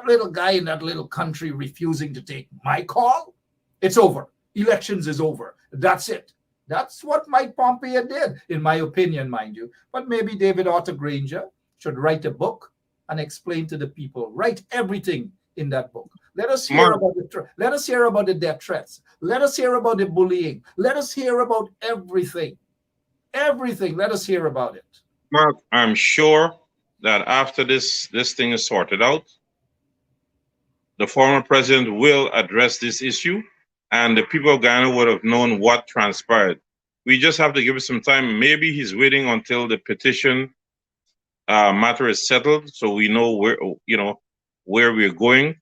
little guy in that little country refusing to take my call? It's over. Elections is over. That's it. That's what Mike Pompeo did, in my opinion, mind you. But maybe David Arthur Granger should write a book and explain to the people, write everything in that book. Let us hear about the death threats. Let us hear about the bullying. Let us hear about everything. Everything. Let us hear about it. Mark, I'm sure that after this thing is sorted out, the former president will address this issue, and the people of Guyana would have known what transpired. We just have to give it some time. Maybe he's waiting until the petition matter is settled, so we know where we're going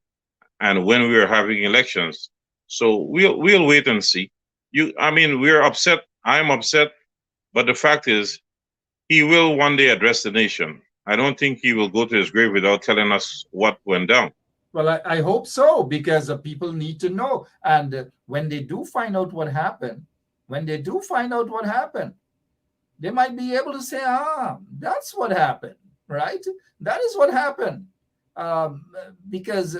and when we are having elections. So we'll wait and see. We're upset. I'm upset, but the fact is, he will one day address the nation. I don't think he will go to his grave without telling us what went down. Well, I hope so, because people need to know. And when they do find out what happened, they might be able to say, that's what happened, right? That is what happened. Because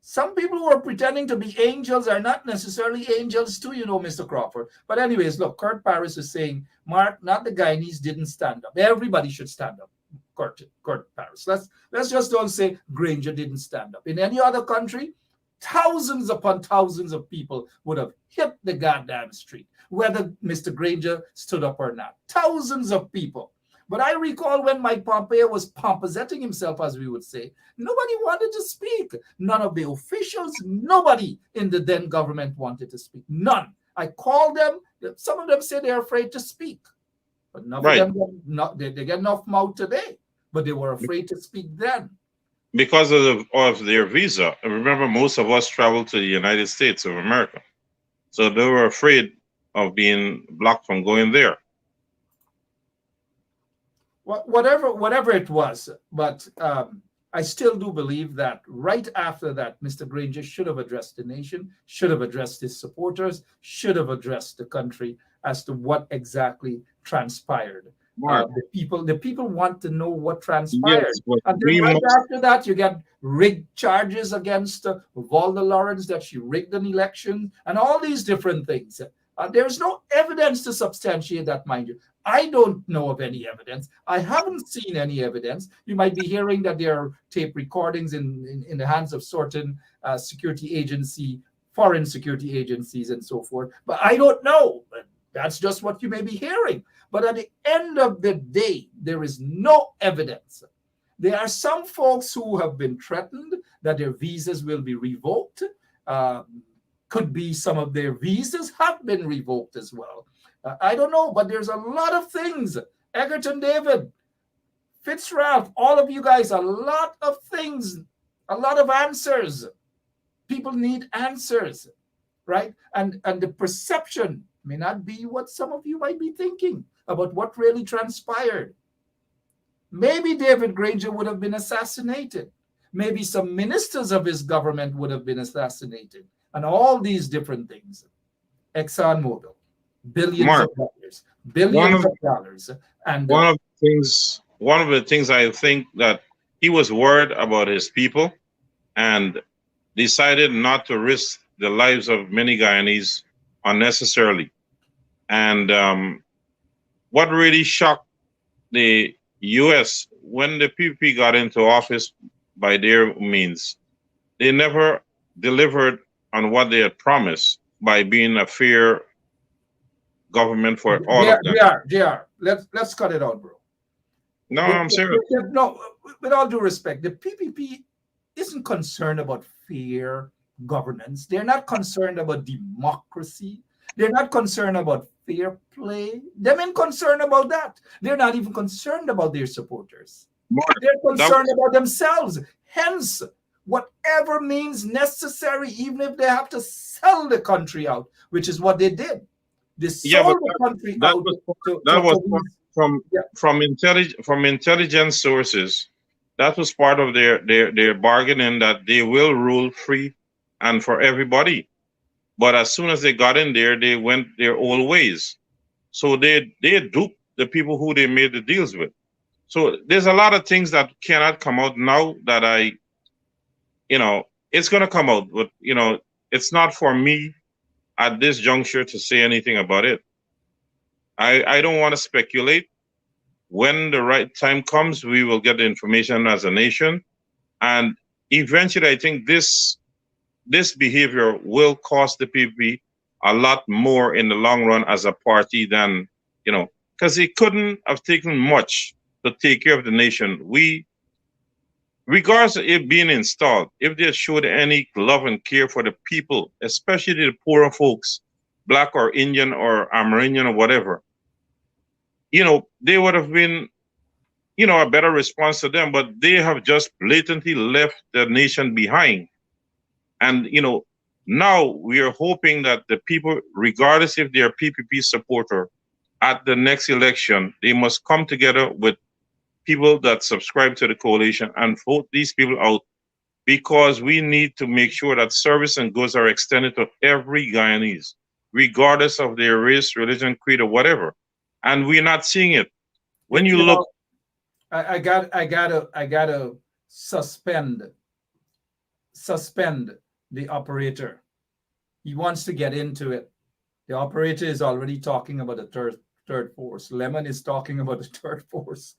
some people who are pretending to be angels are not necessarily angels too, Mr. Crawford. But anyways, look, Kurt Paris is saying, Mark, not the Guyanese didn't stand up. Everybody should stand up. Kurt Paris. Let's just don't say Granger didn't stand up. In any other country, thousands upon thousands of people would have hit the goddamn street, whether Mr. Granger stood up or not. Thousands of people. But I recall when Mike Pompeo was pomposetting himself, as we would say, nobody wanted to speak. None of the officials, nobody in the then government wanted to speak. None. I called them. Some of them say they're afraid to speak. But none of them, they get enough mouth today. But they were afraid to speak then. Because of their visa. Remember, most of us traveled to the United States of America. So they were afraid of being blocked from going there. Whatever it was, but I still do believe that right after that, Mr. Granger should have addressed the nation, should have addressed his supporters, should have addressed the country as to what exactly transpired. The people want to know what transpired. Yes, and then right after that, you get rigged charges against Valda Lawrence that she rigged an election and all these different things. There's no evidence to substantiate that, mind you. I don't know of any evidence. I haven't seen any evidence. You might be hearing that there are tape recordings in the hands of certain foreign security agencies and so forth. But I don't know. That's just what you may be hearing. But at the end of the day, there is no evidence. There are some folks who have been threatened that their visas will be revoked. Could be some of their visas have been revoked as well. I don't know, but there's a lot of things. Egerton David, Fitzralph, all of you guys, a lot of things, a lot of answers. People need answers, right? And the perception may not be what some of you might be thinking about what really transpired. Maybe David Granger would have been assassinated. Maybe some ministers of his government would have been assassinated. And all these different things. ExxonMobil, billions of dollars. And one of the things I think that he was worried about his people and decided not to risk the lives of many Guyanese unnecessarily. And what really shocked the U.S. when the PPP got into office by their means, they never delivered on what they had promised by being a fair government for all of them. JR, let's cut it out, bro. No, I'm serious. No, with all due respect, the PPP isn't concerned about fair governance. They're not concerned about democracy. They're not concerned about fair play. They're not concerned about that. They're not even concerned about their supporters. They're concerned about themselves. Hence, whatever means necessary, even if they have to sell the country out, which is what they did. They sold the country out. That was from intelligence sources. That was part of their bargaining, that they will rule free and for everybody. But as soon as they got in there, they went their old ways. So they duped the people who they made the deals with. So there's a lot of things that cannot come out now that it's going to come out. But, it's not for me at this juncture to say anything about it. I don't want to speculate. When the right time comes, we will get the information as a nation. And eventually, I think this behavior will cost the PPP a lot more in the long run as a party than, because it couldn't have taken much to take care of the nation. Regardless of it being installed, if they showed any love and care for the people, especially the poorer folks, Black or Indian or Amerindian or whatever, they would have been, a better response to them, but they have just blatantly left the nation behind. And, now we are hoping that the people, regardless if they're PPP supporter, at the next election, they must come together with people that subscribe to the coalition and vote these people out, because we need to make sure that service and goods are extended to every Guyanese, regardless of their race, religion, creed, or whatever. And we're not seeing it. When you look, I gotta suspend the operator. He wants to get into it. The operator is already talking about the third force. Lemon is talking about the third force.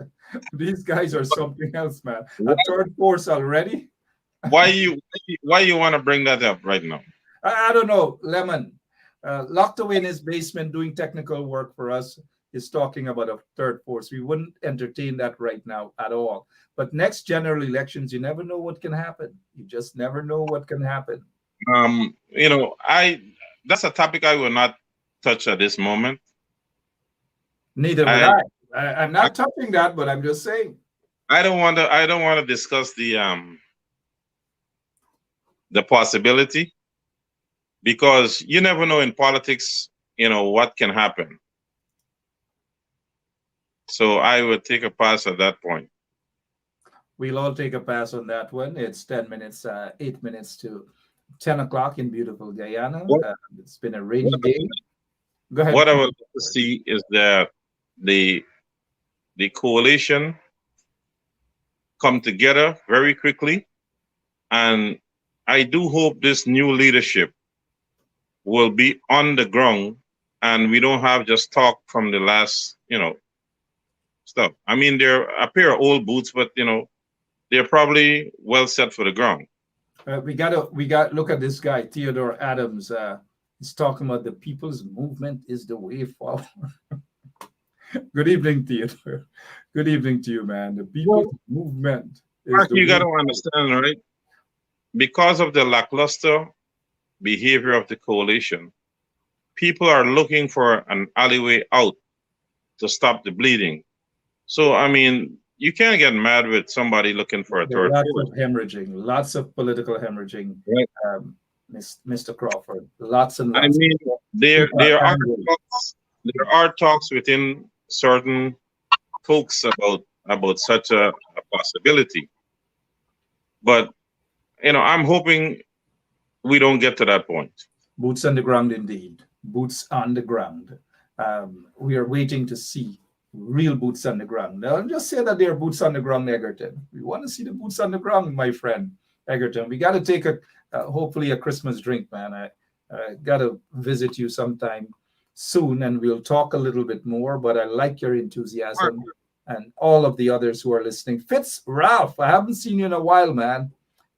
These guys are something else, man. A third force already. Why you want to bring that up right now? I don't know. Lemon, locked away in his basement doing technical work for us, is talking about a third force. We wouldn't entertain that right now at all. But next general elections, you never know what can happen. You just never know what can happen. That's a topic I will not touch at this moment. Neither would I. I'm not touching that, but I'm just saying. I don't want to discuss the possibility, because you never know in politics, what can happen. So I would take a pass at that point. We'll all take a pass on that one. It's 8 minutes to 10 o'clock in beautiful Guyana. It's been a rainy day. Go ahead. What I would like to see is that the coalition come together very quickly. And I do hope this new leadership will be on the ground, and we don't have just talk from the last, stuff. I mean, they're a pair of old boots, but they're probably well set for the ground. We got look at this guy, Theodore Adams. He's talking about the people's movement is the way forward. Good evening, Theodore. Good evening to you, man. The people's movement is you got to understand, right? Because of the lackluster behavior of the coalition, people are looking for an alleyway out to stop the bleeding. So, I mean, you can't get mad with somebody looking for a third lots force. of hemorrhaging, lots of political hemorrhaging, right. Mr. Crawford. Lots and lots. I mean, there are talks within certain folks about such a possibility. But, I'm hoping we don't get to that point. Boots on the ground, indeed. Boots on the ground. We are waiting to see real boots on the ground. Now, I'll just say that they're boots on the ground, Egerton. We want to see the boots on the ground, my friend, Egerton. We got to take hopefully a Christmas drink, man. I got to visit you sometime soon, and we'll talk a little bit more, but I like your enthusiasm and all of the others who are listening. Ralph, I haven't seen you in a while, man.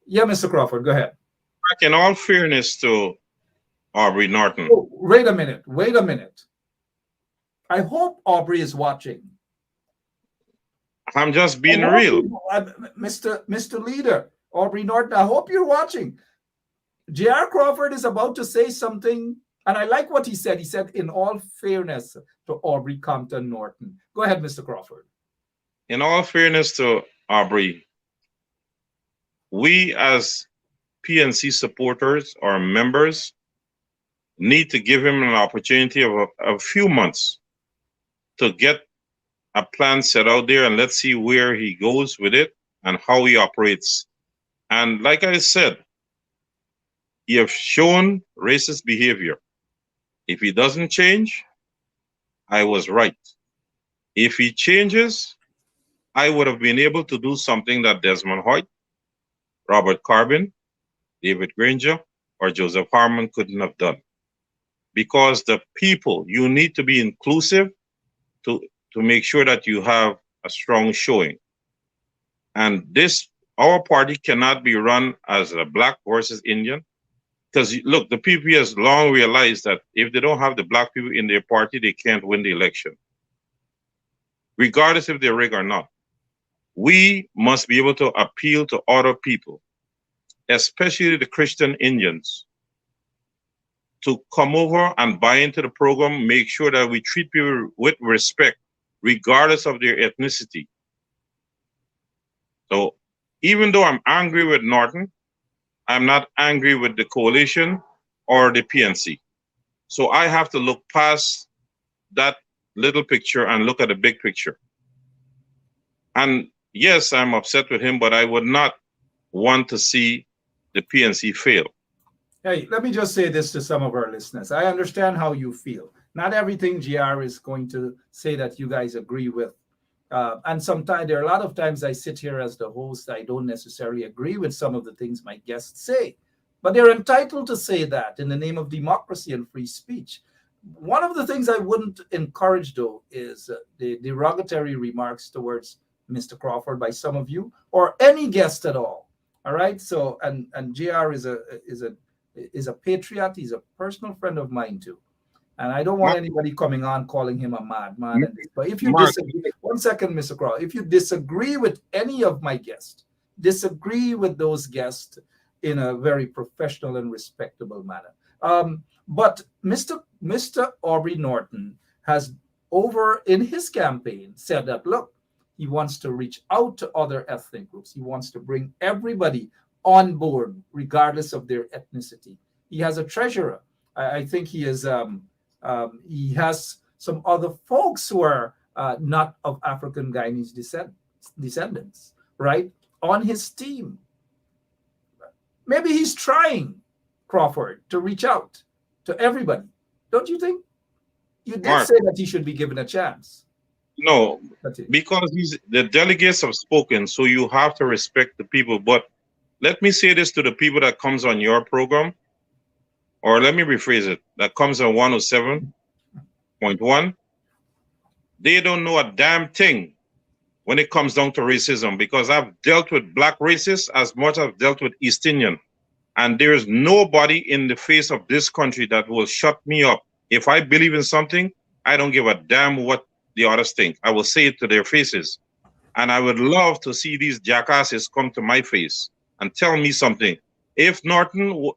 Yeah, Mr. Crawford, go ahead. In all fairness to Aubrey Norton. Oh, wait a minute. I hope Aubrey is watching. I'm just being real. Mr. Leader, Aubrey Norton, I hope you're watching. J.R. Crawford is about to say something, and I like what he said. He said, in all fairness to Aubrey Compton Norton. Go ahead, Mr. Crawford. In all fairness to Aubrey, we as PNC supporters or members need to give him an opportunity of a few months to get a plan set out there, and let's see where he goes with it and how he operates. And like I said, he has shown racist behavior. If he doesn't change, I was right. If he changes, I would have been able to do something that Desmond Hoyt, Robert Carbon, David Granger, or Joseph Harmon couldn't have done. Because the people, you need to be inclusive to make sure that you have a strong showing. And this, our party cannot be run as a black versus Indian. Because look, the PPP has long realized that if they don't have the black people in their party, they can't win the election. Regardless if they're rigged or not. We must be able to appeal to other people, especially the Christian Indians, to come over and buy into the program, make sure that we treat people with respect, regardless of their ethnicity. So even though I'm angry with Norton, I'm not angry with the coalition or the PNC. So I have to look past that little picture and look at the big picture. And yes, I'm upset with him, but I would not want to see the PNC fail. Hey, let me just say this to some of our listeners. I understand how you feel. Not everything GR is going to say that you guys agree with. And sometimes there are a lot of times I sit here as the host, I don't necessarily agree with some of the things my guests say, but they're entitled to say that in the name of democracy and free speech. One of the things I wouldn't encourage, though, is the derogatory remarks towards Mr. Crawford by some of you or any guest at all. All right. So and JR is a patriot. He's a personal friend of mine too. And I don't want anybody coming on calling him a madman. But if you disagree, 1 second, Mr. Crawford, if you disagree with any of my guests, disagree with those guests in a very professional and respectable manner. But Mr. Aubrey Norton has over in his campaign said that, look, he wants to reach out to other ethnic groups. He wants to bring everybody on board, regardless of their ethnicity. He has a treasurer. I think he is. He has some other folks who are not of African Guyanese descendants, right, on his team. Maybe he's trying, Crawford, to reach out to everybody. Don't you think? You did Mark, say that he should be given a chance. No, because the delegates have spoken, so you have to respect the people. But let me say this to the people that comes on your program, or let me rephrase it, that comes on 107.1. They don't know a damn thing when it comes down to racism, because I've dealt with black racists as much as I've dealt with East Indian. And there is nobody in the face of this country that will shut me up. If I believe in something, I don't give a damn what the others think. I will say it to their faces. And I would love to see these jackasses come to my face and tell me something. If Norton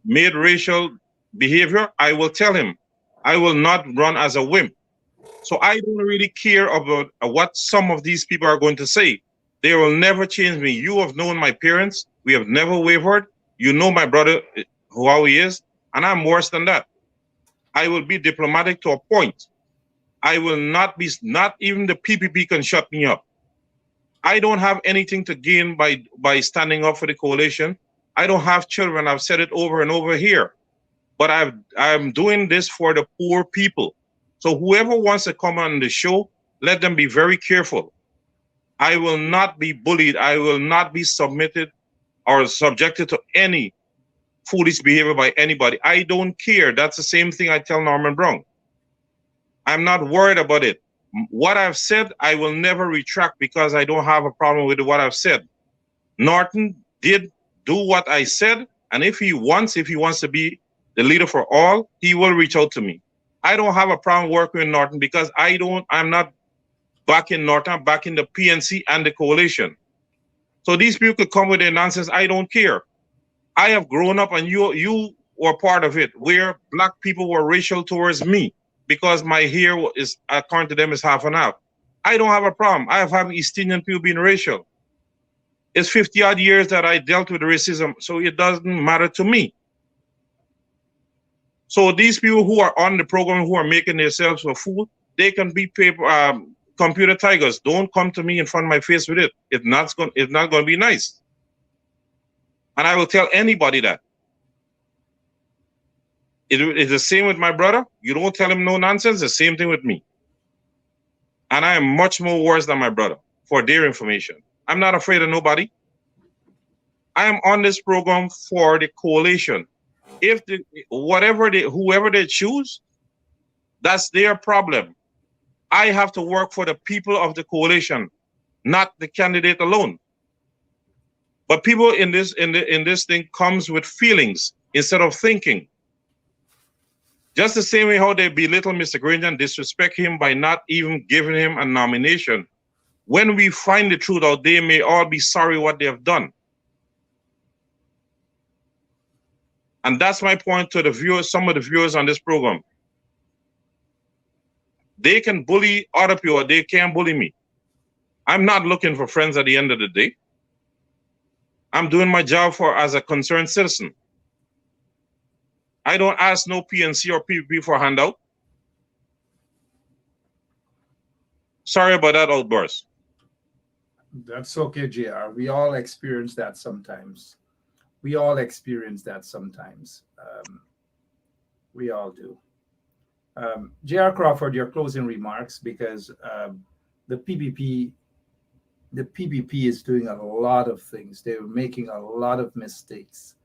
made racial behavior, I will tell him. I will not run as a wimp. So I don't really care about what some of these people are going to say. They will never change me. You have known my parents. We have never wavered. You know my brother, how he is, and I'm worse than that. I will be diplomatic to a point. I will not even the PPP can shut me up. I don't have anything to gain by standing up for the coalition. I don't have children. I've said it over and over here. But I'm doing this for the poor people. So whoever wants to come on the show, let them be very careful. I will not be bullied. I will not be submitted or subjected to any foolish behavior by anybody. I don't care. That's the same thing I tell Norman Brown. I'm not worried about it. What I've said, I will never retract because I don't have a problem with what I've said. Norton did do what I said, and if he wants to be the leader for all, he will reach out to me. I don't have a problem working with Norton because I'm not back in Norton, I'm back in the PNC and the coalition. So these people could come with their nonsense. I don't care. I have grown up, and you were part of it, where black people were racial towards me because my hair is, according to them, is half and half. I don't have a problem. I have had East Indian people being racial. It's 50 odd years that I dealt with racism, so it doesn't matter to me. So these people who are on the program, who are making themselves a fool, they can be computer tigers. Don't come to me in front of my face with it. It's not going to be nice. And I will tell anybody that. It's the same with my brother. You don't tell him no nonsense. The same thing with me. And I am much more worse than my brother for their information. I'm not afraid of nobody. I am on this program for the coalition. If whoever they choose, that's their problem. I have to work for the people of the coalition, not the candidate alone. But people in this thing comes with feelings instead of thinking. Just the same way how they belittle Mr. Granger and disrespect him by not even giving him a nomination. When we find the truth out, they may all be sorry what they have done. And that's my point to the viewers, some of the viewers on this program. They can bully other people, they can't bully me. I'm not looking for friends at the end of the day. I'm doing my job as a concerned citizen. I don't ask no PNC or PPP for a handout. Sorry about that outburst. That's okay, JR. We all experience that sometimes. We all experience that sometimes. We all do. JR Crawford, your closing remarks, because the PPP is doing a lot of things. They're making a lot of mistakes.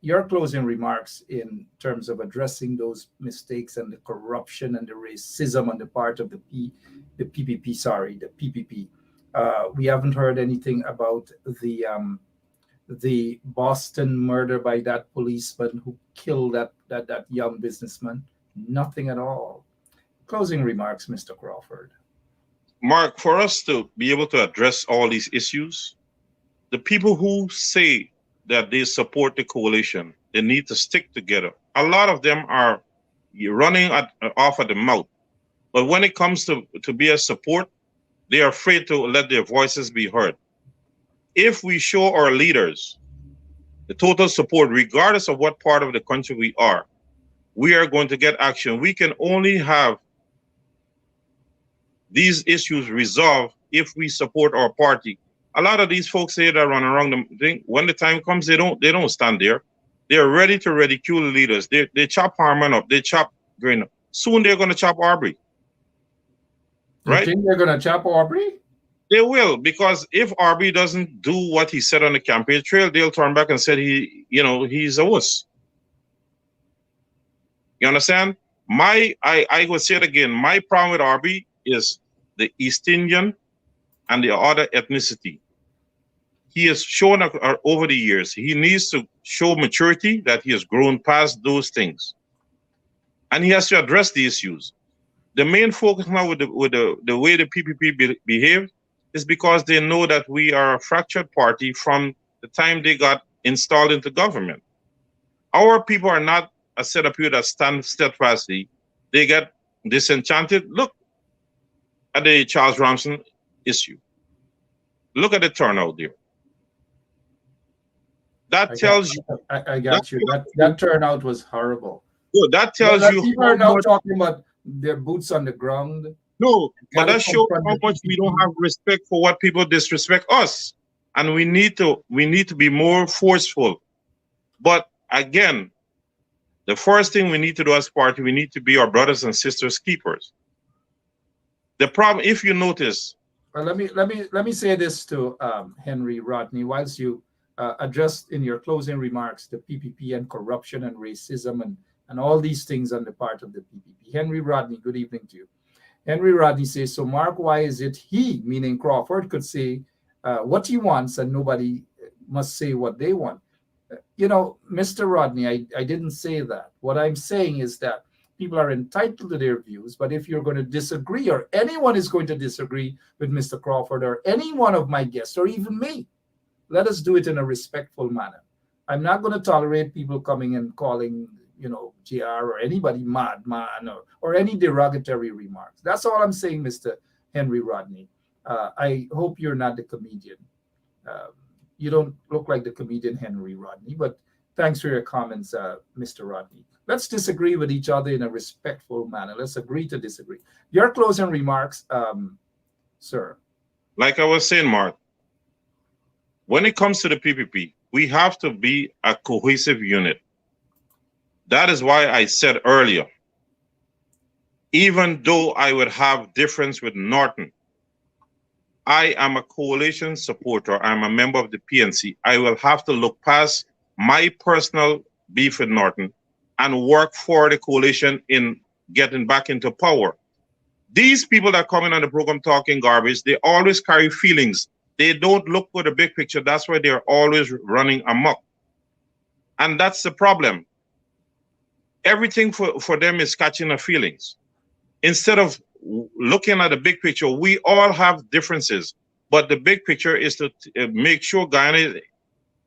Your closing remarks in terms of addressing those mistakes and the corruption and the racism on the part of the PPP. We haven't heard anything about the Boston murder by that policeman who killed that young businessman. Nothing at all. Closing remarks, Mr. Crawford. Mark, for us to be able to address all these issues, the people who say that they support the coalition, they need to stick together. A lot of them are running off at the mouth. But when it comes to be a support, they are afraid to let their voices be heard. If we show our leaders the total support, regardless of what part of the country we are going to get action. We can only have these issues resolved if we support our party. A lot of these folks here that run around them think when the time comes, they don't stand there. They're ready to ridicule the leaders. They chop Harman up, they chop Green up. Soon they're going to chop Arbery. Right? You think they're going to chop Arbery? They will, because if Arbery doesn't do what he said on the campaign trail, they'll turn back and say he's a wuss. You understand? I will say it again. My problem with Arbery is the East Indian and the other ethnicity. He has shown over the years, he needs to show maturity that he has grown past those things. And he has to address the issues. The main focus now with the way the PPP behave is because they know that we are a fractured party from the time they got installed into government. Our people are not a set of people that stand steadfastly. They get disenchanted. Look at the Charles Ramson issue. Look at the turnout there. That tells you. I got you. That turnout was horrible. Good. That tells you. People are now talking about their boots on the ground. No, but that shows how much we don't have respect for what people disrespect us, and we need to be more forceful. But again, the first thing we need to do as party, we need to be our brothers and sisters keepers. The problem, if you notice. Well, let me say this to Henry Rodney, whilst you addressed in your closing remarks the PPP and corruption and racism and all these things on the part of the PPP. Henry Rodney, good evening to you. Henry Rodney says, so Mark, why is it he, meaning Crawford, could say what he wants and nobody must say what they want? Mr. Rodney, I didn't say that. What I'm saying is that People are entitled to their views, but if you're going to disagree, or anyone is going to disagree with Mr. Crawford or any one of my guests, or even me, let us do it in a respectful manner. I'm not going to tolerate people coming and calling, GR or anybody madman or any derogatory remarks. That's all I'm saying, Mr. Henry Rodney. I hope you're not the comedian. You don't look like the comedian Henry Rodney, but thanks for your comments, Mr. Rodney. Let's disagree with each other in a respectful manner. Let's agree to disagree. Your closing remarks, sir. Like I was saying, Mark, when it comes to the PPP, we have to be a cohesive unit. That is why I said earlier, even though I would have difference with Norton, I am a coalition supporter. I'm a member of the PNC. I will have to look past my personal beef with Norton and work for the coalition in getting back into power. These people that come in on the program talking garbage, they always carry feelings. They don't look for the big picture. That's why they're always running amok. And that's the problem. Everything for them is catching the feelings. Instead of looking at the big picture, we all have differences. But the big picture is to make sure Guyana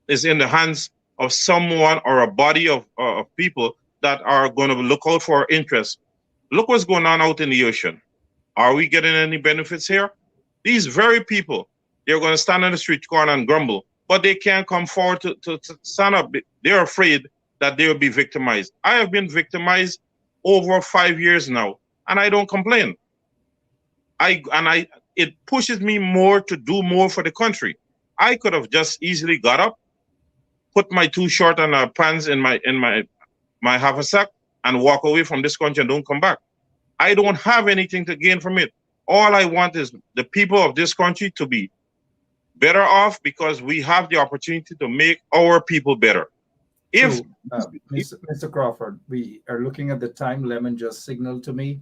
is in the hands of someone or a body of people that are going to look out for our interests. Look what's going on out in the ocean. Are we getting any benefits here? These very people, they're going to stand on the street corner and grumble, but they can't come forward to stand up. They're afraid that they will be victimized. I have been victimized over 5 years now, and I don't complain. It pushes me more to do more for the country. I could have just easily got up, put my 2 short and pants in my haversack and walk away from this country and don't come back. I don't have anything to gain from it. All I want is the people of this country to be better off because we have the opportunity to make our people better. If Mr. Crawford, we are looking at the time. Lemon just signaled to me.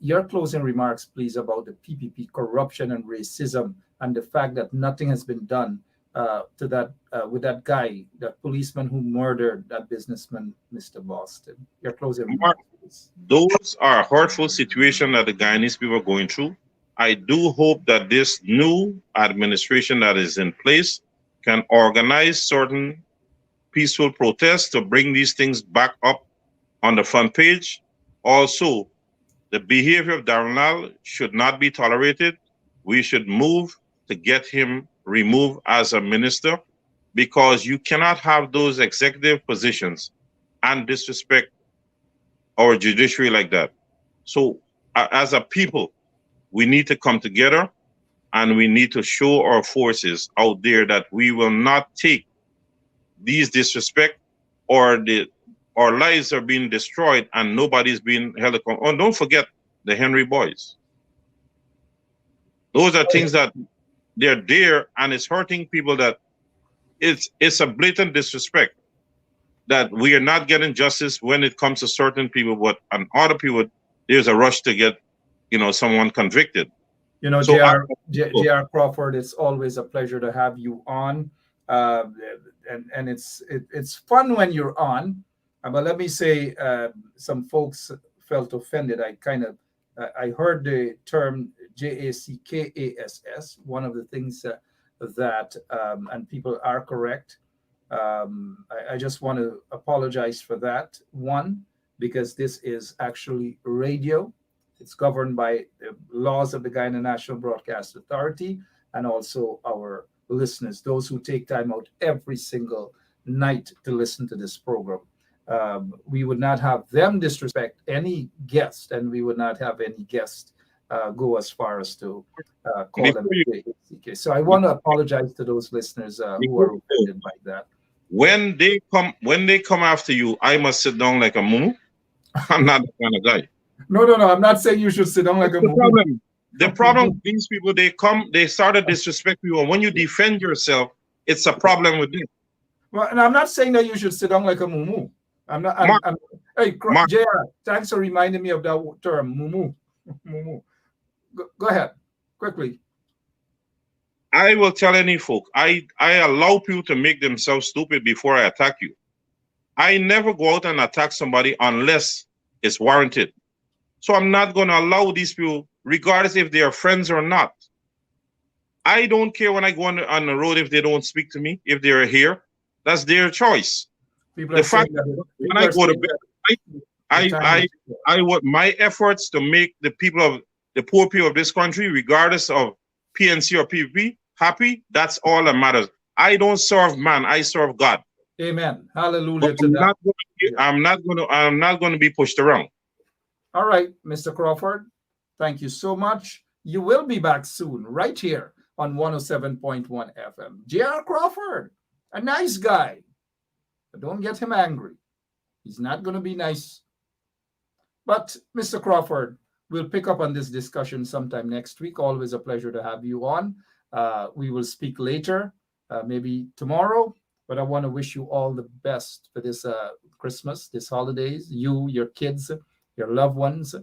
Your closing remarks, please, about the PPP corruption and racism and the fact that nothing has been done to that with that guy, that policeman who murdered that businessman, Mr. Boston. Your closing remarks, please. Those are hurtful situations that the Guyanese people are going through. I do hope that this new administration that is in place can organize certain peaceful protests to bring these things back up on the front page. Also, the behavior of Darnell should not be tolerated. We should move to get him removed as a minister because you cannot have those executive positions and disrespect our judiciary like that. So as a people, we need to come together and we need to show our forces out there that we will not take these disrespect or our lives are being destroyed and nobody's being held accountable. Oh, don't forget the Henry boys. Those are things that they're there and it's hurting people that it's a blatant disrespect that we are not getting justice when it comes to certain people, but on other people, there's a rush to get, someone convicted. So J.R. Crawford, it's always a pleasure to have you on. And it's fun when you're on. But let me say, some folks felt offended. I heard the term JACKASS. One of the things that and people are correct. I just want to apologize for that. One, because this is actually radio. It's governed by the laws of the Guyana National Broadcast Authority and also our listeners, those who take time out every single night to listen to this program. We would not have them disrespect any guest, and we would not have any guest go as far as to call them JACK. So I want to apologize to those listeners who are offended by that. When they come after you, I must sit down like a moo. I'm not that kind of guy. No. I'm not saying you should sit down like a moo. The problem with these people, they start to disrespect you. And when you defend yourself, it's a problem with them. Well, and I'm not saying that you should sit down like a moo. Hey, JR, thanks for reminding me of that term, moo. Go ahead, quickly. I will tell any folk, I allow people to make themselves stupid before I attack you. I never go out and attack somebody unless It's warranted. So I'm not going to allow these people, regardless if they are friends or not. I don't care when I go on the road if they don't speak to me, if they're here. That's their choice. People The are saying fact that when I go to bed, I want my efforts to make the poor people of this country, regardless of PNC or PPP, happy. That's all that matters. I don't serve man, I serve God. Amen. Hallelujah But to that. I'm not going to be pushed around. All right, Mr. Crawford, thank you so much. You will be back soon, right here on 107.1 FM. J.R. Crawford, a nice guy, but don't get him angry. He's not going to be nice. But, Mr. Crawford, we'll pick up on this discussion sometime next week. Always a pleasure to have you on. We will speak later, maybe tomorrow. But I want to wish you all the best for this Christmas, this holidays. You, your kids, your loved ones.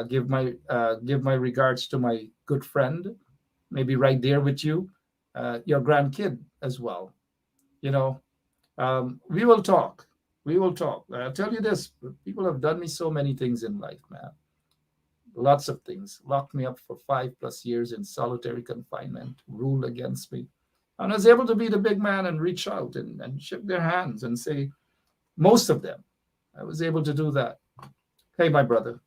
Give my regards to my good friend, maybe right there with you, your grandkid as well. You know, we will talk. We will talk. I'll tell you this: people have done me so many things in life, man. Lots of things. Locked me up for 5+ years in solitary confinement. Ruled against me. And I was able to be the big man and reach out and shake their hands and say, most of them, I was able to do that. Hey, my brother,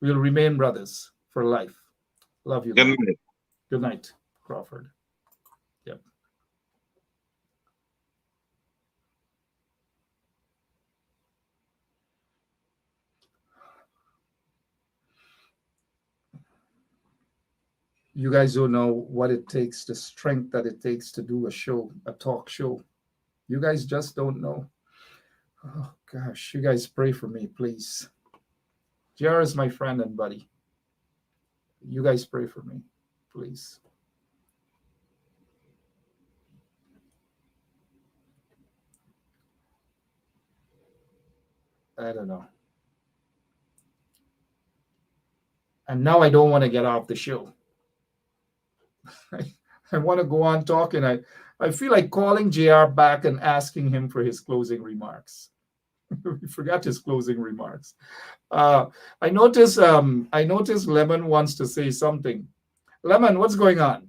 we'll remain brothers for life. Love you. Good night. Good night, Crawford. Yep. You guys don't know what it takes, the strength that it takes to do a show, a talk show. You guys just don't know. Oh, gosh. You guys pray for me, please. JR is my friend and buddy. You guys pray for me, please. I don't know. And now I don't want to get off the show. I want to go on talking. I feel like calling JR back and asking him for his closing remarks. We forgot his closing remarks. I noticed Lemon wants to say something. Lemon, what's going on?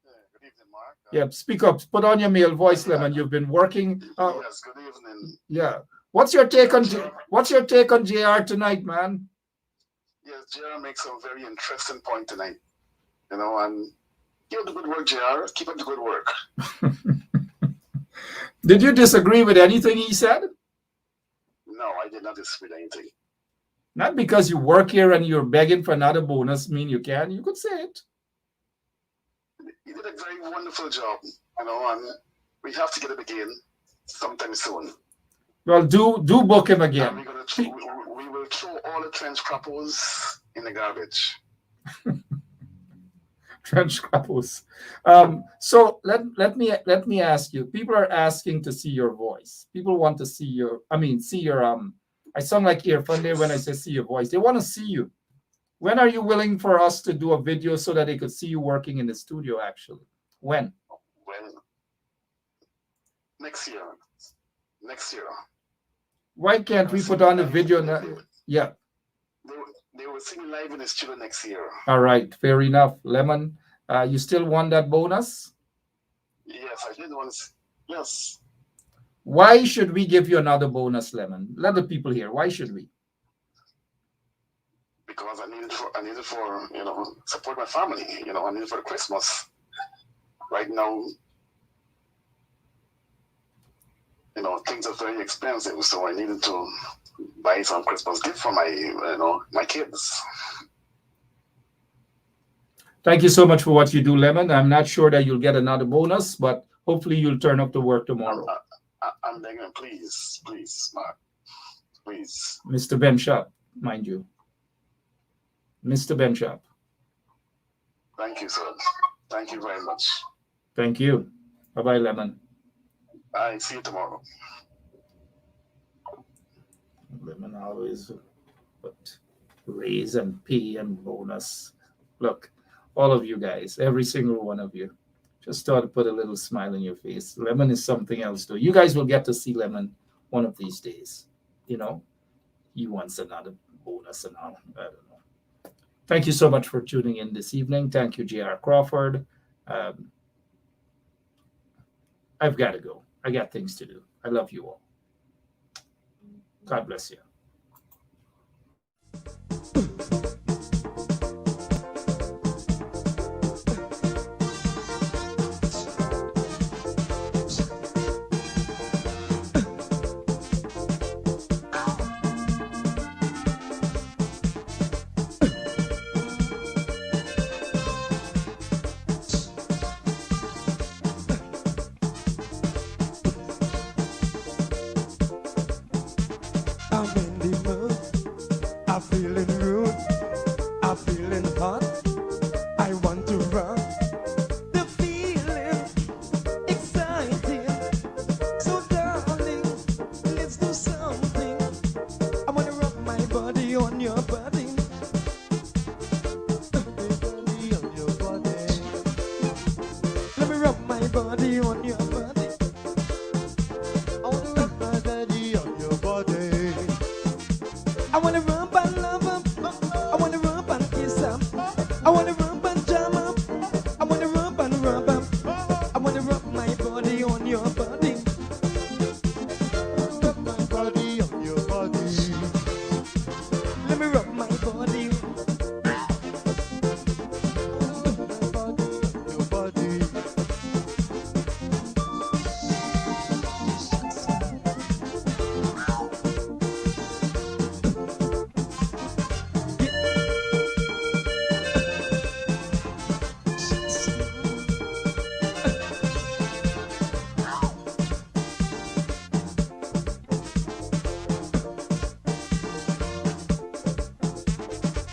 Good evening, Mark. Yeah, speak up. Put on your male voice, Lemon. You've been working. Yes, good evening. Yeah. What's your take on JR tonight, man? Yes, JR makes a very interesting point tonight. You know, and keep up the good work, JR. Keep up the good work. Did you disagree with anything he said? No, I did not disagree with anything. Not because you work here and you're begging for another bonus mean you can. You could say it. He did a very wonderful job, you know, and we have to get him again sometime soon. Well, do book him again. And we will throw all the trench crappos in the garbage. Trench crappos. So let me ask you. People are asking to see your voice. People want to see your. I sound like Earfunde when I say see your voice. They want to see you. When are you willing for us to do a video so that they could see you working in the studio? Actually, when? Well, next year. Next year. Why can't we put on a video now? Yeah. They will see me live in the studio next year. All right, fair enough. Lemon, you still want that bonus? Yes, I did once. Yes. Why should we give you another bonus, Lemon? Let the people hear. Why should we? Because I need it for support my family. I need it for Christmas. Right now, things are very expensive, so I needed to buy some Christmas gift for my kids. Thank you so much for what you do, Lemon. I'm not sure that you'll get another bonus, but hopefully you'll turn up to work tomorrow. I'm begging, please, Mark, please. Mr. Ben Shop, mind you. Mr. Ben Shop. Thank you, sir. Thank you very much. Thank you. Bye-bye, Lemon. I see you tomorrow. Lemon always put raise and pay and bonus. Look, all of you guys, every single one of you, just thought to put a little smile on your face. Lemon is something else, though. You guys will get to see Lemon one of these days. You he wants another bonus and all. I don't know. Thank you so much for tuning in this evening. Thank you, J.R. Crawford. I've got to go. I got things to do. I love you all. God bless you. I'm in the mood. I'm feeling rude. I'm feeling hot. I want to run. The feeling exciting. So darling, let's do something. I wanna rub my body on your body. Body on your body. Let me rub my body on your body. I wanna rub my body on your body. I wanna rub and love him. I wanna rub and kiss him. I wanna rub and jam him. I wanna rub and rub him. I wanna rub my body on your body. Rub my body on your body. Let me rub my body. Rub my body on your body.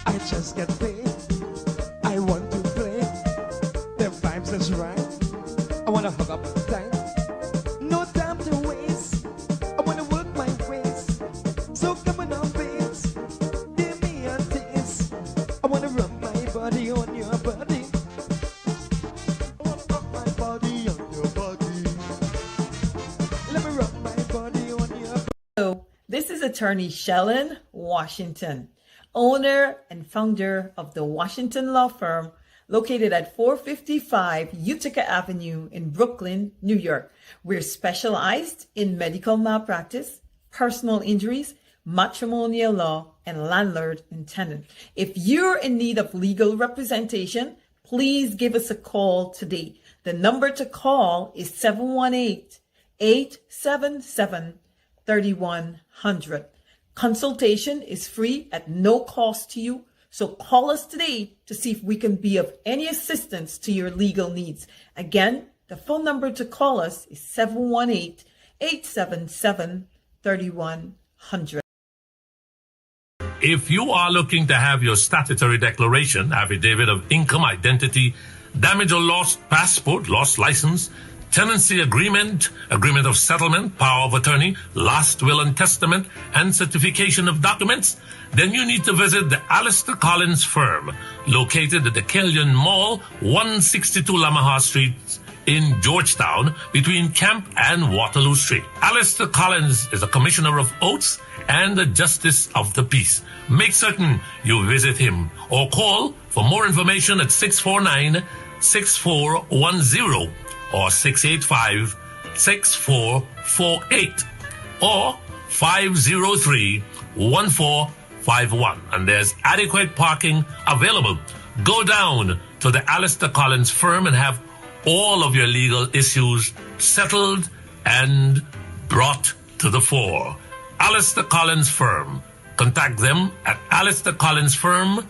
I just get paid. I want to play. The vibes is right. I wanna hug up tight. No time to waste. I wanna work my waist. So come on, babes. Give me a taste. I wanna rub my body on your body. I wanna rub my body on your body. Let me rub my body on your body. So, this is attorney Shellen Washington, owner and founder of the Washington Law Firm, located at 455 Utica Avenue in Brooklyn, New York. We're specialized in medical malpractice, personal injuries, matrimonial law, and landlord and tenant. If you're in need of legal representation, please give us a call today. The number to call is 718-877-3100. Consultation is free at no cost to you, so call us today to see if we can be of any assistance to your legal needs. Again, the phone number to call us is 718-877-3100. If you are looking to have your statutory declaration, affidavit of income, identity, damage or lost passport, lost license, tenancy agreement, agreement of settlement, power of attorney, last will and testament, and certification of documents, then you need to visit the Alistair Collins firm, located at the Killian Mall, 162 Lamaha Street in Georgetown, between Camp and Waterloo Street. Alistair Collins is a commissioner of oaths and a justice of the peace. Make certain you visit him or call for more information at 649-6410 or 685-6448 or 503-1451. And there's adequate parking available. Go down to the Alistair Collins firm and have all of your legal issues settled and brought to the fore. Alistair Collins firm. Contact them at Alistair Collins firm,